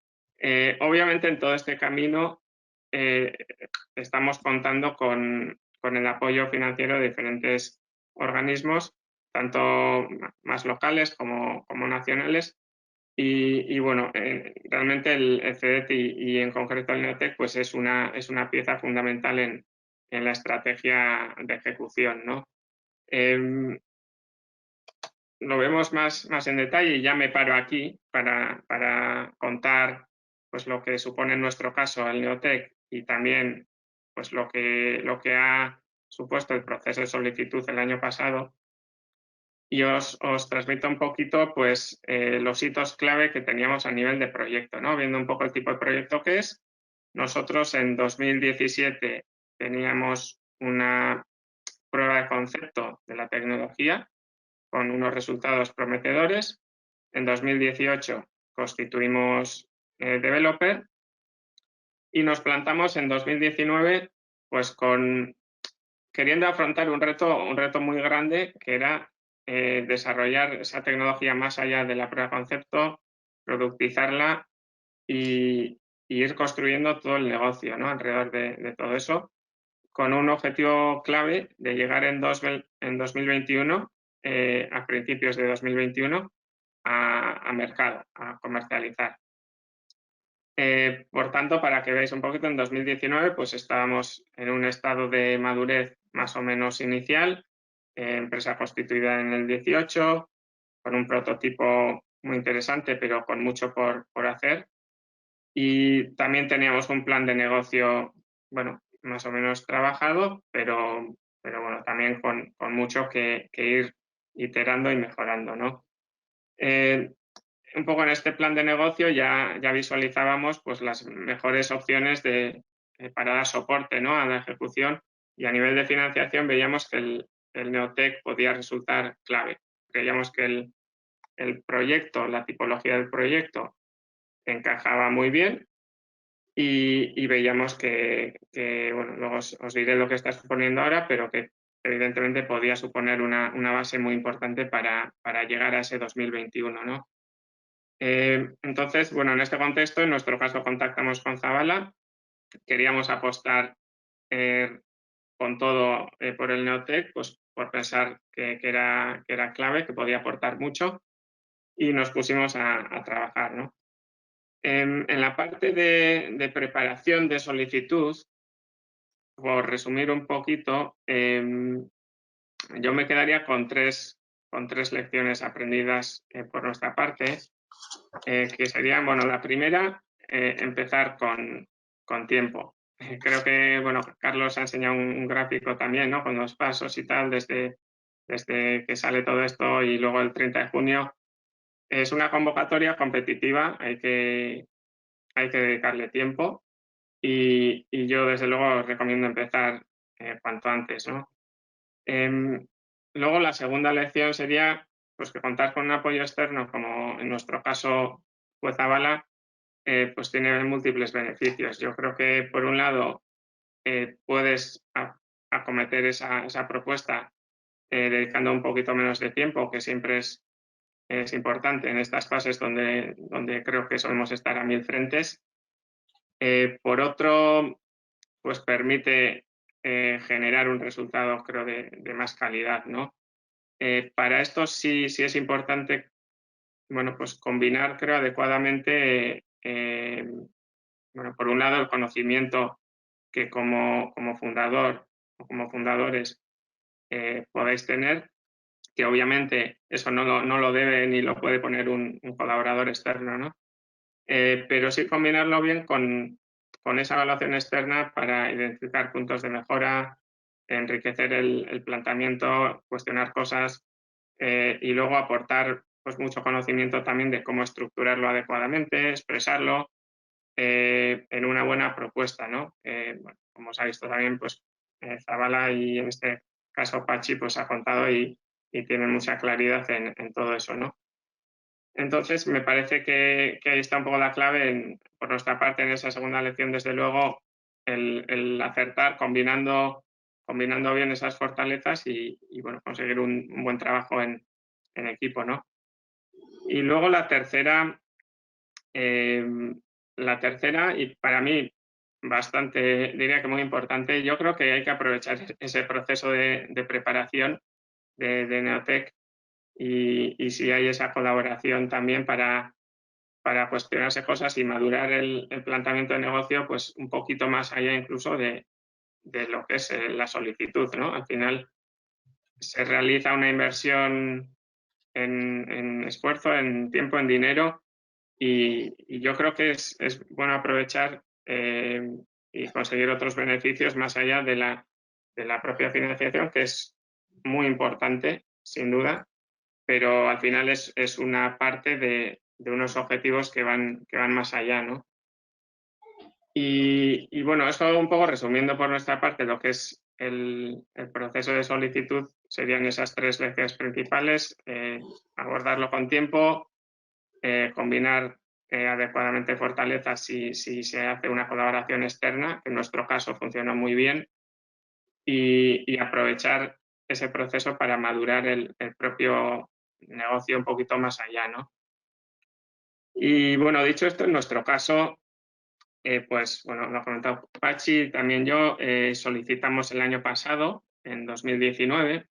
Obviamente en todo este camino estamos contando con el apoyo financiero de diferentes organismos, tanto más locales como nacionales. Y bueno, realmente el CEDET y en concreto el Neotec pues es una pieza fundamental en la estrategia de ejecución, ¿no? Lo vemos más en detalle y ya me paro aquí para contar pues, lo que supone en nuestro caso el Neotec y también pues, lo que ha supuesto el proceso de solicitud el año pasado y os transmito un poquito pues, los hitos clave que teníamos a nivel de proyecto, ¿no? Viendo un poco el tipo de proyecto que es. Nosotros en 2017 teníamos una prueba de concepto de la tecnología con unos resultados prometedores. En 2018 constituimos developer y nos plantamos en 2019 pues queriendo afrontar un reto muy grande que era desarrollar esa tecnología más allá de la prueba de concepto, productizarla y ir construyendo todo el negocio, ¿no? Alrededor de todo eso, con un objetivo clave de llegar en 2021, a principios de 2021, a mercado, a comercializar. Por tanto, para que veáis un poquito, en 2019 pues estábamos en un estado de madurez más o menos inicial, empresa constituida en el 18, con un prototipo muy interesante, pero con mucho por hacer. Y también teníamos un plan de negocio, bueno, más o menos trabajado, pero bueno, también con mucho que ir iterando y mejorando, ¿no? Un poco en este plan de negocio ya visualizábamos pues, las mejores opciones para dar soporte, ¿no? A la ejecución, y a nivel de financiación veíamos que el Neotec podía resultar clave. Creíamos que el proyecto, la tipología del proyecto encajaba muy bien y veíamos que bueno, luego os diré lo que está suponiendo ahora, pero que evidentemente podía suponer una base muy importante para llegar a ese 2021, ¿no? Entonces, bueno, en este contexto, en nuestro caso contactamos con Zabala, queríamos apostar con todo por el Neotec, pues por pensar que era clave, que podía aportar mucho, y nos pusimos a trabajar, ¿no? En la parte de preparación de solicitud, por resumir un poquito, yo me quedaría con tres lecciones aprendidas por nuestra parte, que serían, bueno, la primera, empezar con tiempo. Creo que, bueno, Carlos ha enseñado un gráfico también, ¿no? Con los pasos y tal, desde que sale todo esto y luego el 30 de junio. Es una convocatoria competitiva, hay que dedicarle tiempo y yo, desde luego, recomiendo empezar cuanto antes, ¿no? Luego, la segunda lección sería pues, que contar con un apoyo externo, como en nuestro caso fue Zabala, pues tiene múltiples beneficios. Yo creo que, por un lado, puedes acometer esa propuesta dedicando un poquito menos de tiempo, que siempre es importante en estas fases donde creo que solemos estar a 1000 frentes. Por otro, pues permite generar un resultado, creo, de más calidad, ¿no? Para esto sí es importante, bueno, pues combinar, creo, adecuadamente, bueno, por un lado, el conocimiento que como fundador o como fundadores podáis tener, que obviamente eso no lo debe ni lo puede poner un colaborador externo, ¿no? Pero sí combinarlo bien con esa evaluación externa para identificar puntos de mejora, enriquecer el planteamiento, cuestionar cosas y luego aportar pues, mucho conocimiento también de cómo estructurarlo adecuadamente, expresarlo en una buena propuesta, ¿no? Bueno, como se ha visto también, pues Zabala y en este caso Pachi pues ha contado y tiene mucha claridad en todo eso, ¿no? Entonces, me parece que ahí está un poco la clave, por nuestra parte, en esa segunda lección, desde luego, el acertar combinando bien esas fortalezas y bueno, conseguir un buen trabajo en equipo, ¿no? Y luego la tercera, y para mí bastante, diría que muy importante, yo creo que hay que aprovechar ese proceso de preparación de Neotec y si hay esa colaboración también para cuestionarse cosas y madurar el planteamiento de negocio pues un poquito más allá incluso de lo que es la solicitud, ¿no? Al final se realiza una inversión en esfuerzo, en tiempo, en dinero y yo creo que es bueno aprovechar y conseguir otros beneficios más allá de la propia financiación, que es muy importante, sin duda, pero al final es una parte de unos objetivos que van más allá, ¿no? Y bueno, eso un poco resumiendo por nuestra parte lo que es el proceso de solicitud, serían esas 3 lecciones principales: abordarlo con tiempo, combinar adecuadamente fortalezas si se hace una colaboración externa, que en nuestro caso funcionó muy bien, y aprovechar ese proceso para madurar el propio negocio un poquito más allá, ¿no? Y bueno, dicho esto, en nuestro caso, pues bueno, lo ha comentado Pachi, también yo, solicitamos el año pasado, en 2019,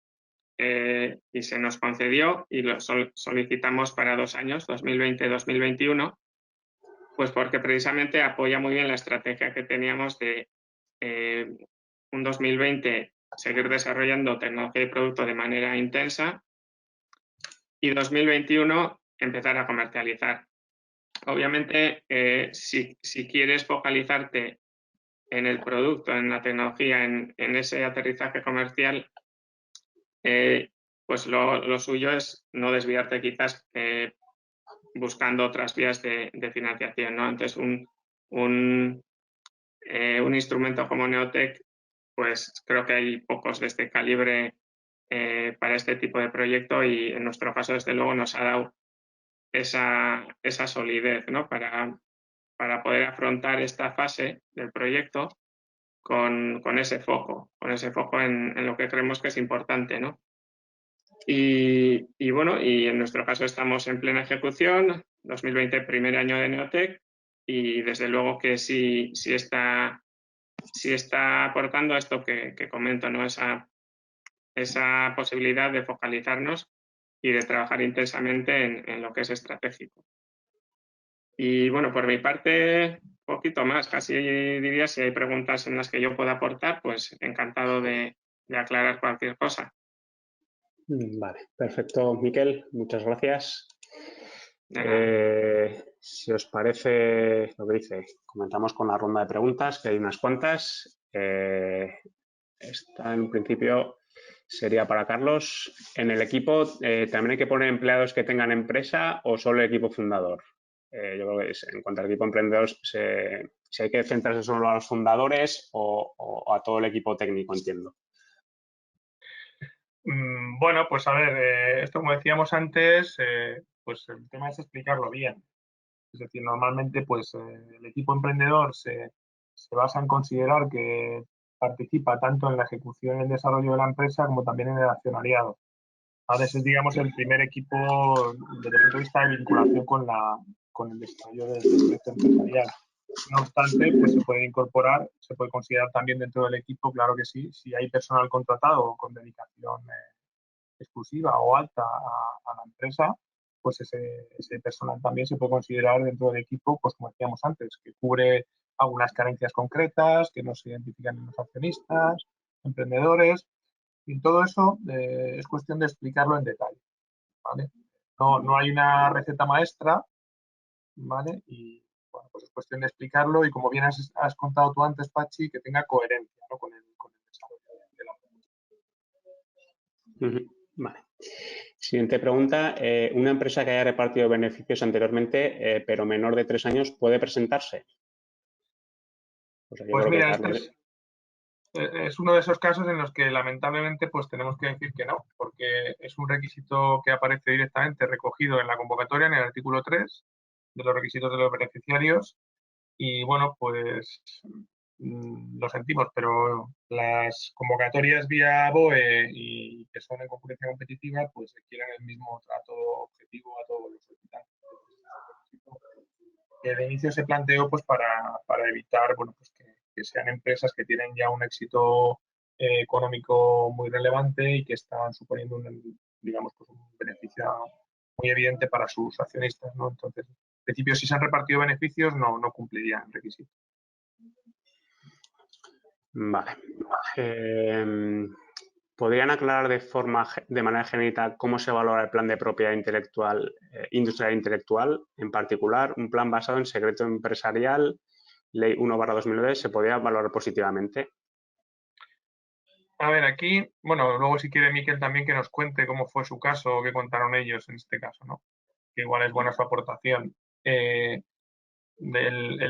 y se nos concedió, y lo solicitamos para 2 años, 2020-2021, pues porque precisamente apoya muy bien la estrategia que teníamos de un 2020 seguir desarrollando tecnología y producto de manera intensa, y 2021 empezar a comercializar. Obviamente, si quieres focalizarte en el producto, en la tecnología, en ese aterrizaje comercial, pues lo suyo es no desviarte quizás buscando otras vías de financiación, ¿no? Entonces, un instrumento como Neotec, pues creo que hay pocos de este calibre para este tipo de proyecto, y en nuestro caso, desde luego, nos ha dado esa solidez, ¿no? Para poder afrontar esta fase del proyecto con ese foco en lo que creemos que es importante, ¿no? Y bueno, y en nuestro caso estamos en plena ejecución, 2020 primer año de Neotec, y desde luego que sí está aportando esto que comento, ¿no? Esa posibilidad de focalizarnos y de trabajar intensamente en lo que es estratégico. Y bueno, por mi parte, poquito más. Casi diría, si hay preguntas en las que yo pueda aportar, pues encantado de aclarar cualquier cosa. Vale, perfecto, Miquel, muchas gracias. Si os parece lo que dice, comenzamos con la ronda de preguntas, que hay unas cuantas. Esta en principio sería para Carlos. ¿En el equipo también hay que poner empleados que tengan empresa o solo el equipo fundador? Yo creo que en cuanto al equipo emprendedor, si hay que centrarse solo a los fundadores o a todo el equipo técnico, entiendo. Bueno, pues a ver, esto como decíamos antes, pues el tema es explicarlo bien. Es decir, normalmente pues el equipo emprendedor se basa en considerar que participa tanto en la ejecución y el desarrollo de la empresa como también en el accionariado. Ahora ese es, digamos, el primer equipo desde el punto de vista de vinculación con el desarrollo del proyecto empresarial. No obstante, pues se puede incorporar, se puede considerar también dentro del equipo, claro que sí, si hay personal contratado con dedicación exclusiva o alta a la empresa, pues ese personal también se puede considerar dentro del equipo, pues como decíamos antes, que cubre algunas carencias concretas, que no se identifican en los accionistas, emprendedores, y todo eso es cuestión de explicarlo en detalle, ¿vale? No hay una receta maestra, ¿vale? Y bueno, pues es cuestión de explicarlo y, como bien has contado tú antes, Pachi, que tenga coherencia, ¿no? con el desarrollo de la propuesta. Vale. Siguiente pregunta. ¿Una empresa que haya repartido beneficios anteriormente, pero menor de 3 años, puede presentarse? O sea, pues mira, es uno de esos casos en los que lamentablemente pues tenemos que decir que no, porque es un requisito que aparece directamente recogido en la convocatoria, en el artículo 3 de los requisitos de los beneficiarios, y bueno, pues lo sentimos, pero las convocatorias vía BOE y que son en concurrencia competitiva, pues requieren el mismo trato objetivo a todos los solicitantes. Que de inicio se planteó pues para evitar, bueno, pues que sean empresas que tienen ya un éxito económico muy relevante y que están suponiendo digamos, pues un beneficio muy evidente para sus accionistas, ¿no? Entonces, en principio, si se han repartido beneficios, no cumplirían el requisito. Vale. ¿Podrían aclarar de manera genérica cómo se valora el plan de propiedad intelectual, industrial e intelectual? En particular, un plan basado en secreto empresarial, Ley 1/2009, ¿se podría valorar positivamente? A ver, aquí, bueno, luego si quiere Miquel también que nos cuente cómo fue su caso o qué contaron ellos en este caso, ¿no? Que igual es buena su aportación. El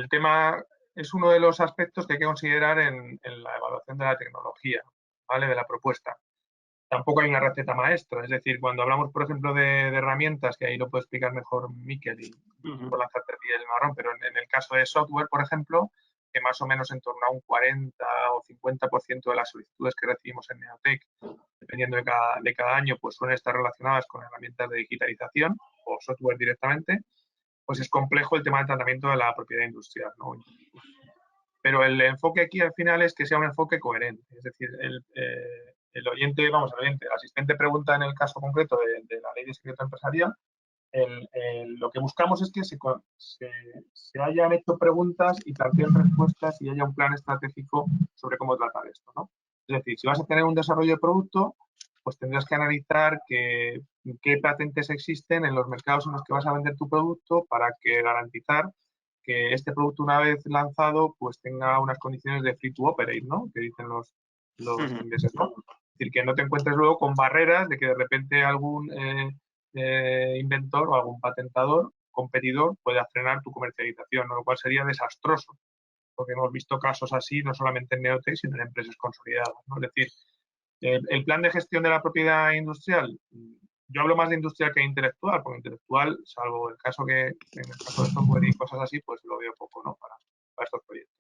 tema es uno de los aspectos que hay que considerar en la evaluación de la tecnología, ¿vale? De la propuesta. Tampoco hay una receta maestra, es decir, cuando hablamos, por ejemplo, de herramientas, que ahí lo puede explicar mejor Miquel y por lanzarte el marrón, pero en el caso de software, por ejemplo, que más o menos en torno a un 40 o 50% de las solicitudes que recibimos en Neotec, dependiendo de cada año, pues suelen estar relacionadas con herramientas de digitalización o software directamente, pues es complejo el tema del tratamiento de la propiedad industrial, ¿no? Pero el enfoque aquí al final es que sea un enfoque coherente, es decir, el oyente, el asistente pregunta en el caso concreto de la ley de secreto empresarial, lo que buscamos es que se hayan hecho preguntas y planteen respuestas y haya un plan estratégico sobre cómo tratar esto, ¿no? Es decir, si vas a tener un desarrollo de producto, pues tendrás que analizar qué patentes existen en los mercados en los que vas a vender tu producto para garantizar que este producto, una vez lanzado, pues tenga unas condiciones de free to operate, ¿no? Que dicen los ingleses, ¿no? Es decir, que no te encuentres luego con barreras de que de repente algún inventor o algún patentador, competidor, pueda frenar tu comercialización, ¿no? Lo cual sería desastroso, porque hemos visto casos así no solamente en Neotec, sino en empresas consolidadas, ¿no? Es decir, el plan de gestión de la propiedad industrial, yo hablo más de industrial que de intelectual, porque intelectual, salvo el caso en el caso de software y cosas así, pues lo veo poco, ¿no? Para estos proyectos.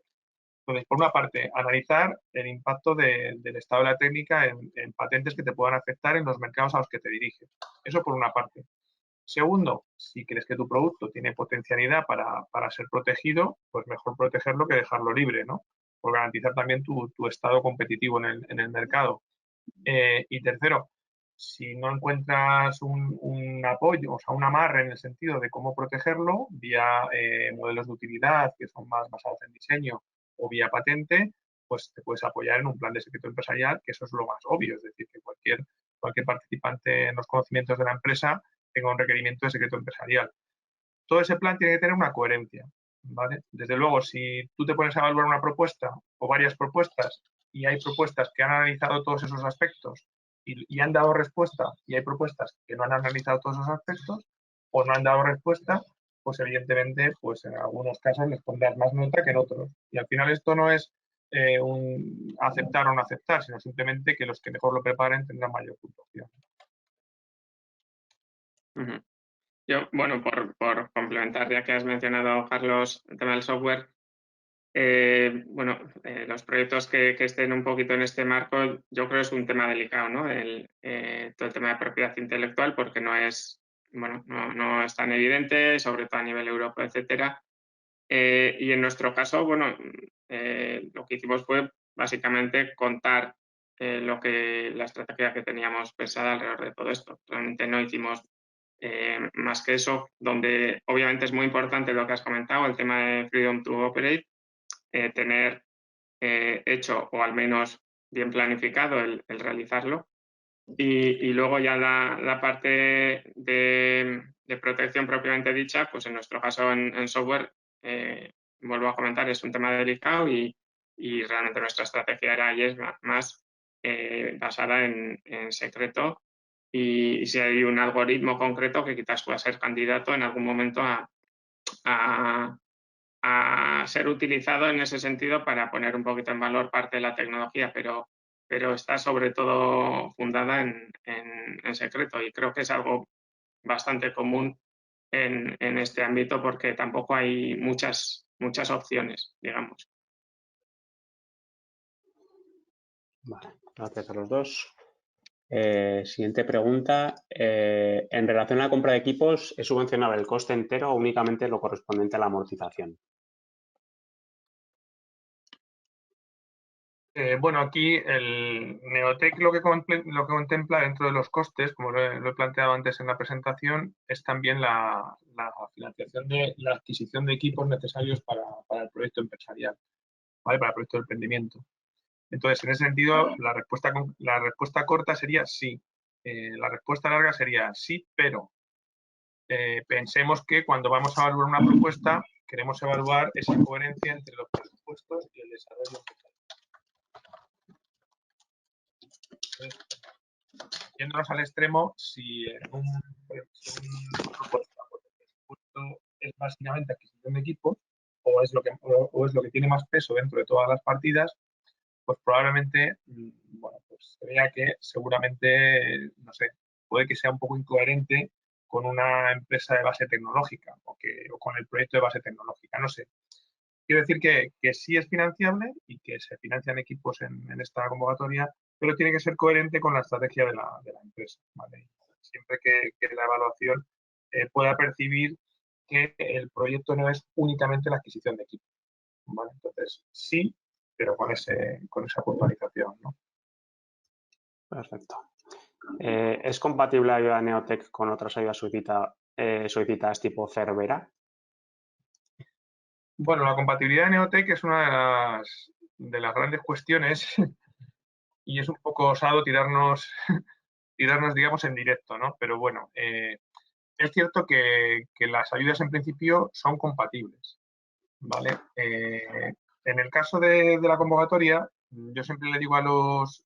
Entonces, por una parte, analizar el impacto del estado de la técnica en patentes que te puedan afectar en los mercados a los que te diriges. Eso por una parte. Segundo, si crees que tu producto tiene potencialidad para ser protegido, pues mejor protegerlo que dejarlo libre, ¿no? Por garantizar también tu estado competitivo en el mercado. Y tercero, si no encuentras un apoyo, o sea, un amarre en el sentido de cómo protegerlo, vía modelos de utilidad que son más basados en diseño o vía patente, pues te puedes apoyar en un plan de secreto empresarial, que eso es lo más obvio, es decir, que cualquier participante en los conocimientos de la empresa tenga un requerimiento de secreto empresarial. Todo ese plan tiene que tener una coherencia, ¿vale? Desde luego, si tú te pones a evaluar una propuesta o varias propuestas y hay propuestas que han analizado todos esos aspectos y han dado respuesta y hay propuestas que no han analizado todos esos aspectos o no han dado respuesta, pues evidentemente, pues en algunos casos les pondrás más nota que en otros. Y al final esto no es un aceptar o no aceptar, sino simplemente que los que mejor lo preparen tendrán mayor puntuación. Yo, bueno, por complementar, ya que has mencionado, Carlos, el tema del software, los proyectos que estén un poquito en este marco, yo creo que es un tema delicado, ¿no? Todo el tema de propiedad intelectual, porque no es tan evidente, sobre todo a nivel europeo, etcétera. Y en nuestro caso, lo que hicimos fue básicamente contar la estrategia que teníamos pensada alrededor de todo esto. Realmente no hicimos más que eso, donde obviamente es muy importante lo que has comentado, el tema de Freedom to Operate, tener hecho o al menos bien planificado el realizarlo. Y luego ya la parte de protección propiamente dicha, pues en nuestro caso en software, vuelvo a comentar, es un tema delicado y realmente nuestra estrategia era y es más basada en secreto y si hay un algoritmo concreto que quizás pueda ser candidato en algún momento a ser utilizado en ese sentido para poner un poquito en valor parte de la tecnología, pero está sobre todo fundada en secreto y creo que es algo bastante común en este ámbito porque tampoco hay muchas opciones, digamos. Vale, gracias a los dos. Siguiente pregunta. En relación a la compra de equipos, ¿es subvencionable el coste entero o únicamente lo correspondiente a la amortización? Aquí el Neotec lo que contempla dentro de los costes, como lo he planteado antes en la presentación, es también la financiación de la adquisición de equipos necesarios para el proyecto empresarial, ¿vale? Para el proyecto de emprendimiento. Entonces, en ese sentido, la respuesta corta sería sí. La respuesta larga sería sí, pero pensemos que cuando vamos a evaluar una propuesta, queremos evaluar esa coherencia entre los presupuestos y el desarrollo empresarial. Yéndonos al extremo, si un presupuesto es básicamente adquisición de equipos o es lo que tiene más peso dentro de todas las partidas, pues probablemente, bueno, pues se vea que seguramente, no sé, puede que sea un poco incoherente con una empresa de base tecnológica o con el proyecto de base tecnológica, no sé. Quiero decir que sí es financiable y que se financian equipos en esta convocatoria, pero tiene que ser coherente con la estrategia de la empresa, ¿vale? Siempre que la evaluación pueda percibir que el proyecto no es únicamente la adquisición de equipos, ¿vale? Entonces, sí, pero con esa puntualización, ¿no? Perfecto. ¿Es compatible la ayuda de Neotec con otras ayudas solicitadas tipo Cervera? Bueno, la compatibilidad de Neotec es una de las grandes cuestiones y es un poco osado tirarnos, digamos, en directo, ¿no? Pero bueno, es cierto que las ayudas en principio son compatibles, ¿vale? En el caso de la convocatoria, yo siempre le digo a los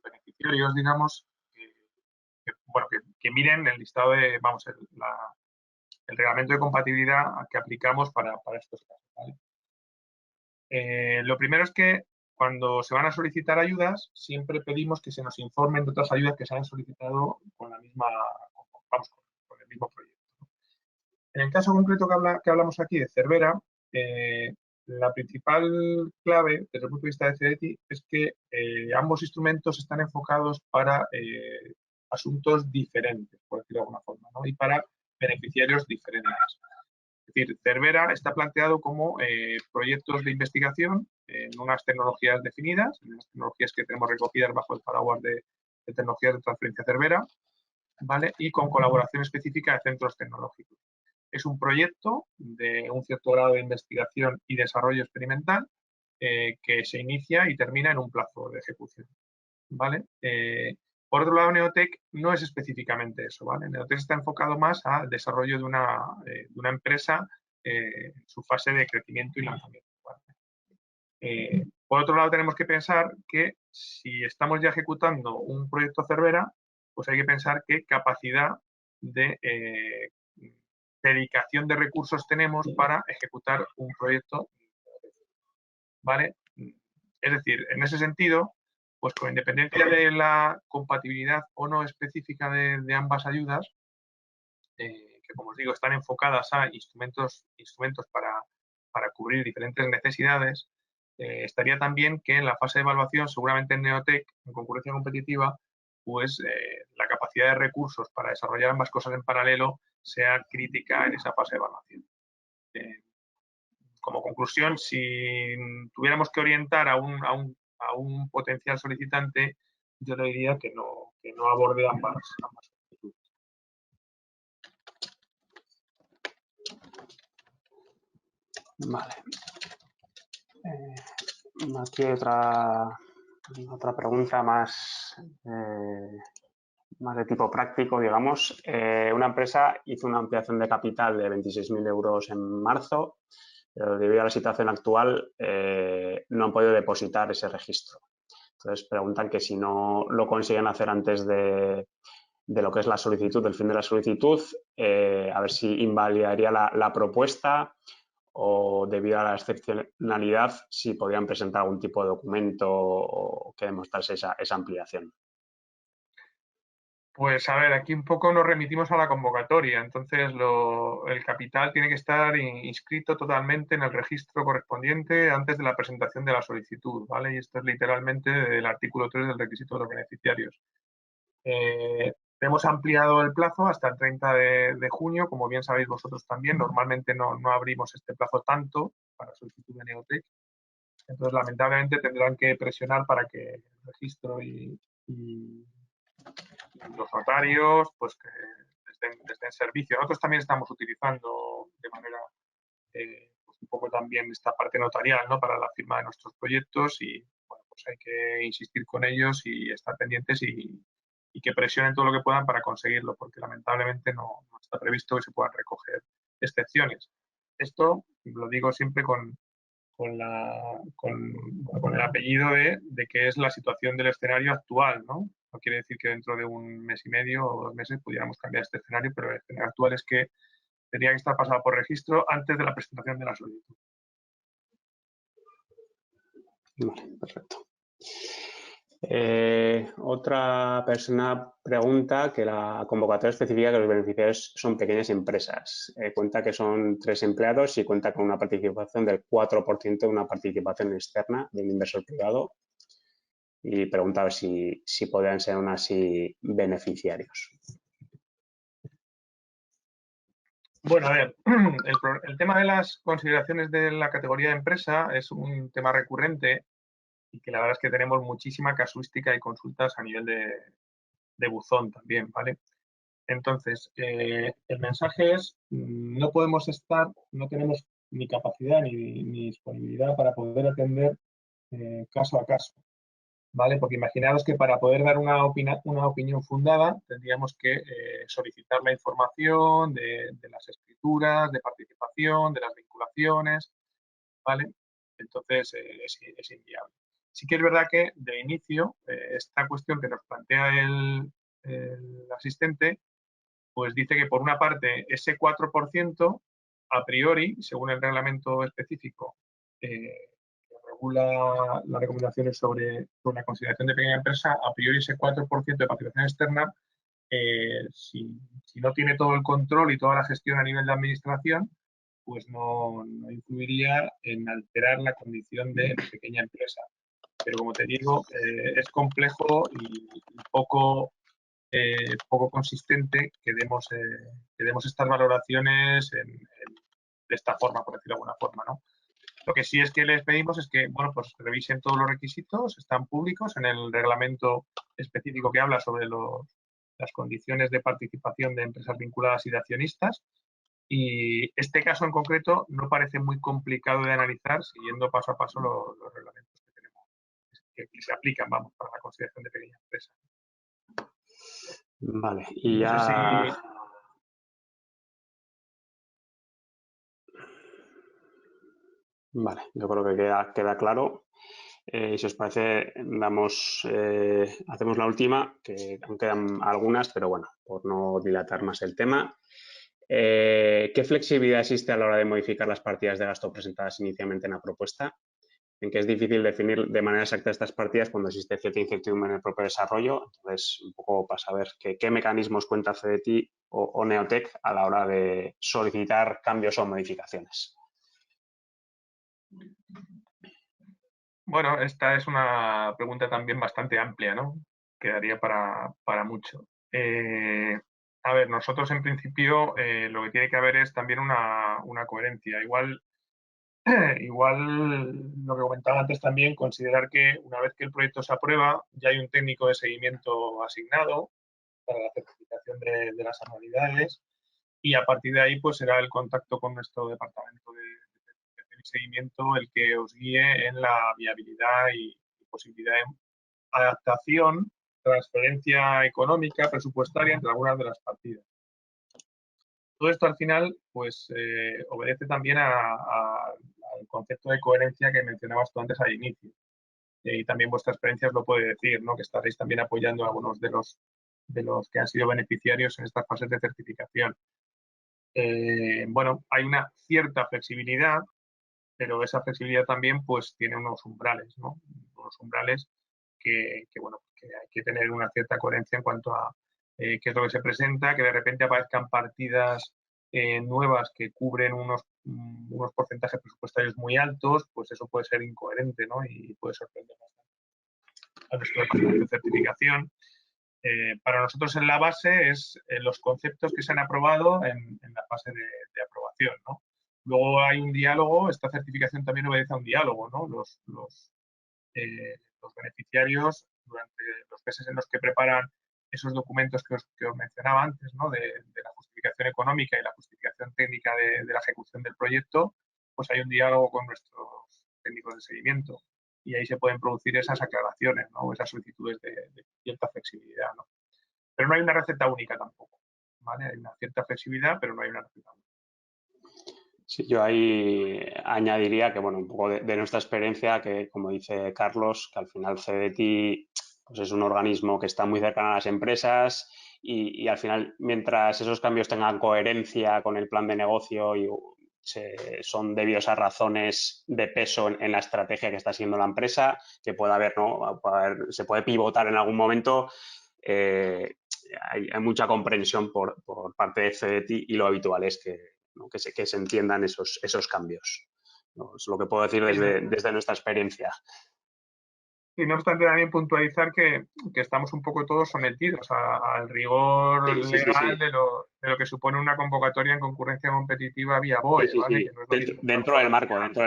beneficiarios, digamos, que miren el listado de, vamos, el reglamento de compatibilidad que aplicamos para estos casos, ¿vale? Lo primero es que cuando se van a solicitar ayudas, siempre pedimos que se nos informen de otras ayudas que se han solicitado con el mismo proyecto. En el caso concreto que hablamos aquí de Cervera, la principal clave desde el punto de vista de CEDETI es que ambos instrumentos están enfocados para asuntos diferentes, por decirlo de alguna forma, ¿no? Y para beneficiarios diferentes. Es decir, Cervera está planteado como proyectos de investigación en unas tecnologías definidas, en unas tecnologías que tenemos recogidas bajo el paraguas de tecnologías de transferencia Cervera, ¿vale? Y con colaboración específica de centros tecnológicos. Es un proyecto de un cierto grado de investigación y desarrollo experimental que se inicia y termina en un plazo de ejecución, ¿vale? Por otro lado, Neotec no es específicamente eso, ¿vale? Neotec está enfocado más al desarrollo de una empresa en su fase de crecimiento y lanzamiento, ¿vale? Por otro lado, tenemos que pensar que si estamos ya ejecutando un proyecto Cervera, pues hay que pensar qué capacidad de dedicación de recursos tenemos para ejecutar un proyecto, ¿vale? Es decir, en ese sentido, pues con independencia de la compatibilidad o no específica de ambas ayudas, que como os digo, están enfocadas a instrumentos para cubrir diferentes necesidades, estaría también que en la fase de evaluación, seguramente en Neotec, en concurrencia competitiva, pues la capacidad de recursos para desarrollar ambas cosas en paralelo sea crítica en esa fase de evaluación. Como conclusión, si tuviéramos que orientar a un potencial solicitante, yo le diría que no aborde ambas solicitudes. Vale. Aquí hay otra pregunta más de tipo práctico, digamos. Una empresa hizo una ampliación de capital de 26.000 euros en marzo, pero debido a la situación actual no han podido depositar ese registro. Entonces preguntan que si no lo consiguen hacer antes de lo que es la solicitud, del fin de la solicitud, a ver si invalidaría la propuesta o debido a la excepcionalidad si podrían presentar algún tipo de documento o que demostrase esa ampliación. Pues a ver, aquí un poco nos remitimos a la convocatoria, entonces el capital tiene que estar inscrito totalmente en el registro correspondiente antes de la presentación de la solicitud, ¿vale? Y esto es literalmente del artículo 3 del requisito de los beneficiarios. Hemos ampliado el plazo hasta el 30 de junio, como bien sabéis vosotros también, normalmente no abrimos este plazo tanto para solicitud de Neotec, entonces lamentablemente tendrán que presionar para que el registro y los notarios pues que les den servicio. Nosotros también estamos utilizando de manera pues un poco también esta parte notarial, ¿no? Para la firma de nuestros proyectos y bueno, pues hay que insistir con ellos y estar pendientes y que presionen todo lo que puedan para conseguirlo, porque lamentablemente no está previsto que se puedan recoger excepciones. Esto lo digo siempre con el apellido de que es la situación del escenario actual, ¿no? No quiere decir que dentro de un mes y medio o 2 meses pudiéramos cambiar este escenario, pero el escenario actual es que tendría que estar pasado por registro antes de la presentación de la solicitud. Vale, perfecto. Otra persona pregunta que la convocatoria especifica que los beneficiarios son pequeñas empresas. Cuenta que son 3 empleados y cuenta con una participación del 4% de una participación externa de un inversor privado. Y preguntaba si podrían ser aún así beneficiarios. Bueno, a ver, el tema de las consideraciones de la categoría de empresa es un tema recurrente y que la verdad es que tenemos muchísima casuística y consultas a nivel de buzón también, ¿vale? Entonces, el mensaje es, no tenemos ni capacidad ni disponibilidad para poder atender caso a caso, ¿vale? Porque imaginaros que para poder dar una opinión fundada tendríamos que solicitar la información de las escrituras, de participación, de las vinculaciones, ¿vale? Entonces, es inviable. Sí que es verdad que de inicio esta cuestión que nos plantea el asistente, pues dice que por una parte ese 4% a priori, según el reglamento específico que regula las recomendaciones sobre la consideración de pequeña empresa, a priori ese 4% de participación externa, si no tiene todo el control y toda la gestión a nivel de administración, pues no influiría en alterar la condición de pequeña empresa. Pero como te digo, es complejo y poco consistente que demos estas valoraciones de esta forma, por decirlo de alguna forma, ¿no? Lo que sí es que les pedimos es que, bueno, pues revisen todos los requisitos, están públicos en el reglamento específico que habla sobre las condiciones de participación de empresas vinculadas y de accionistas. Y este caso en concreto no parece muy complicado de analizar siguiendo paso a paso los reglamentos que tenemos, que se aplican, vamos, para la consideración de pequeña empresa. Vale, y no ya... sé si... Vale, yo creo que queda claro. Y si os parece, hacemos la última, que aún quedan algunas, pero bueno, por no dilatar más el tema. ¿Qué flexibilidad existe a la hora de modificar las partidas de gasto presentadas inicialmente en la propuesta? En que es difícil definir de manera exacta estas partidas cuando existe cierta incertidumbre en el propio desarrollo. Entonces, un poco para saber qué mecanismos cuenta CDTI o Neotec a la hora de solicitar cambios o modificaciones. Bueno, esta es una pregunta también bastante amplia, ¿no? Quedaría para mucho. A ver, nosotros en principio lo que tiene que haber es también una coherencia. Igual lo que comentaba antes también, considerar que una vez que el proyecto se aprueba, ya hay un técnico de seguimiento asignado para la certificación de las anualidades y a partir de ahí pues será el contacto con nuestro departamento de seguimiento el que os guíe en la viabilidad y posibilidad de adaptación, transferencia económica, presupuestaria entre algunas de las partidas. Todo esto al final pues obedece también al concepto de coherencia que mencionabas tú antes al inicio. Y también vuestra experiencia os lo puede decir, ¿no? Que estaréis también apoyando a algunos de los que han sido beneficiarios en estas fases de certificación. Bueno, hay una cierta flexibilidad, pero esa flexibilidad también pues tiene unos umbrales, ¿no? Unos umbrales que hay que tener una cierta coherencia en cuanto a qué es lo que se presenta, que de repente aparezcan partidas nuevas que cubren unos porcentajes presupuestarios muy altos, pues eso puede ser incoherente, ¿no? Y puede sorprender bastante a nuestro departamento de certificación. Para nosotros en la base es los conceptos que se han aprobado en la fase de aprobación, ¿no? Luego hay un diálogo, esta certificación también obedece a un diálogo, ¿no? Los beneficiarios, durante los meses en los que preparan esos documentos que os mencionaba antes, ¿no? de la justificación económica y la justificación técnica de la ejecución del proyecto, pues hay un diálogo con nuestros técnicos de seguimiento y ahí se pueden producir esas aclaraciones, ¿no? Esas solicitudes de cierta flexibilidad, ¿no? Pero no hay una receta única tampoco, ¿vale? Hay una cierta flexibilidad, pero no hay una receta única. Sí, yo ahí añadiría que, bueno, un poco de nuestra experiencia, que como dice Carlos, que al final CDT pues es un organismo que está muy cercano a las empresas y al final, mientras esos cambios tengan coherencia con el plan de negocio y son debidos a razones de peso en la estrategia que está siguiendo la empresa, que pueda haber, ¿no? Se puede pivotar en algún momento. Hay mucha comprensión por parte de CDT y lo habitual es que, ¿no? que se entiendan esos cambios, ¿no? Es lo que puedo decir desde nuestra experiencia. Y no obstante, también puntualizar que estamos un poco todos sometidos al rigor legal de lo que supone una convocatoria en concurrencia competitiva vía BOE, ¿vale? Que no es lo mismo dentro del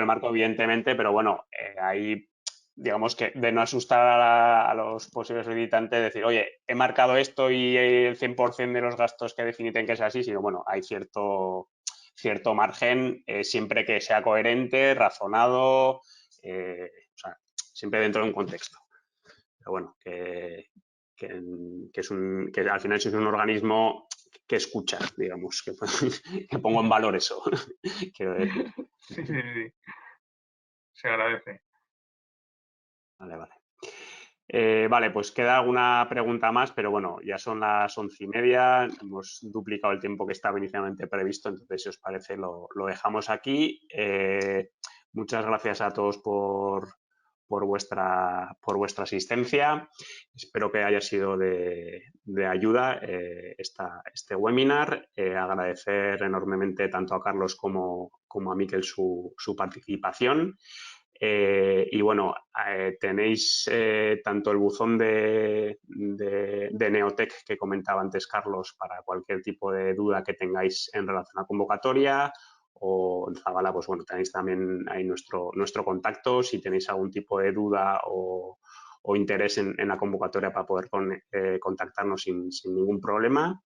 marco, evidentemente, pero bueno, ahí digamos que de no asustar a los posibles solicitantes, decir, oye, he marcado esto y el 100% de los gastos que definen que es así, sino bueno, hay cierto margen siempre que sea coherente, razonado, o sea, siempre dentro de un contexto. Pero bueno, que al final es un organismo que escucha, digamos, que pongo en valor eso, quiero decir. Sí. Se agradece. Vale. Vale, pues queda alguna pregunta más, pero bueno, ya son las 11:30, hemos duplicado el tiempo que estaba inicialmente previsto, entonces si os parece lo dejamos aquí. Muchas gracias a todos por vuestra asistencia. Espero que haya sido de ayuda este webinar. Agradecer enormemente tanto a Carlos como a Miquel su participación. Y bueno, tenéis tanto el buzón de Neotec que comentaba antes Carlos para cualquier tipo de duda que tengáis en relación a la convocatoria, o en Zabala, pues bueno, tenéis también ahí nuestro contacto si tenéis algún tipo de duda o interés en la convocatoria para poder contactarnos sin ningún problema.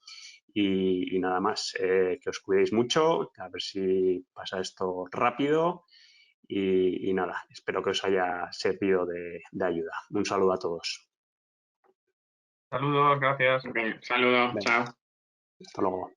Y nada más, que os cuidéis mucho, a ver si pasa esto rápido. Y nada, espero que os haya servido de ayuda. Un saludo a todos. Saludos, gracias. Saludos, chao. Hasta luego.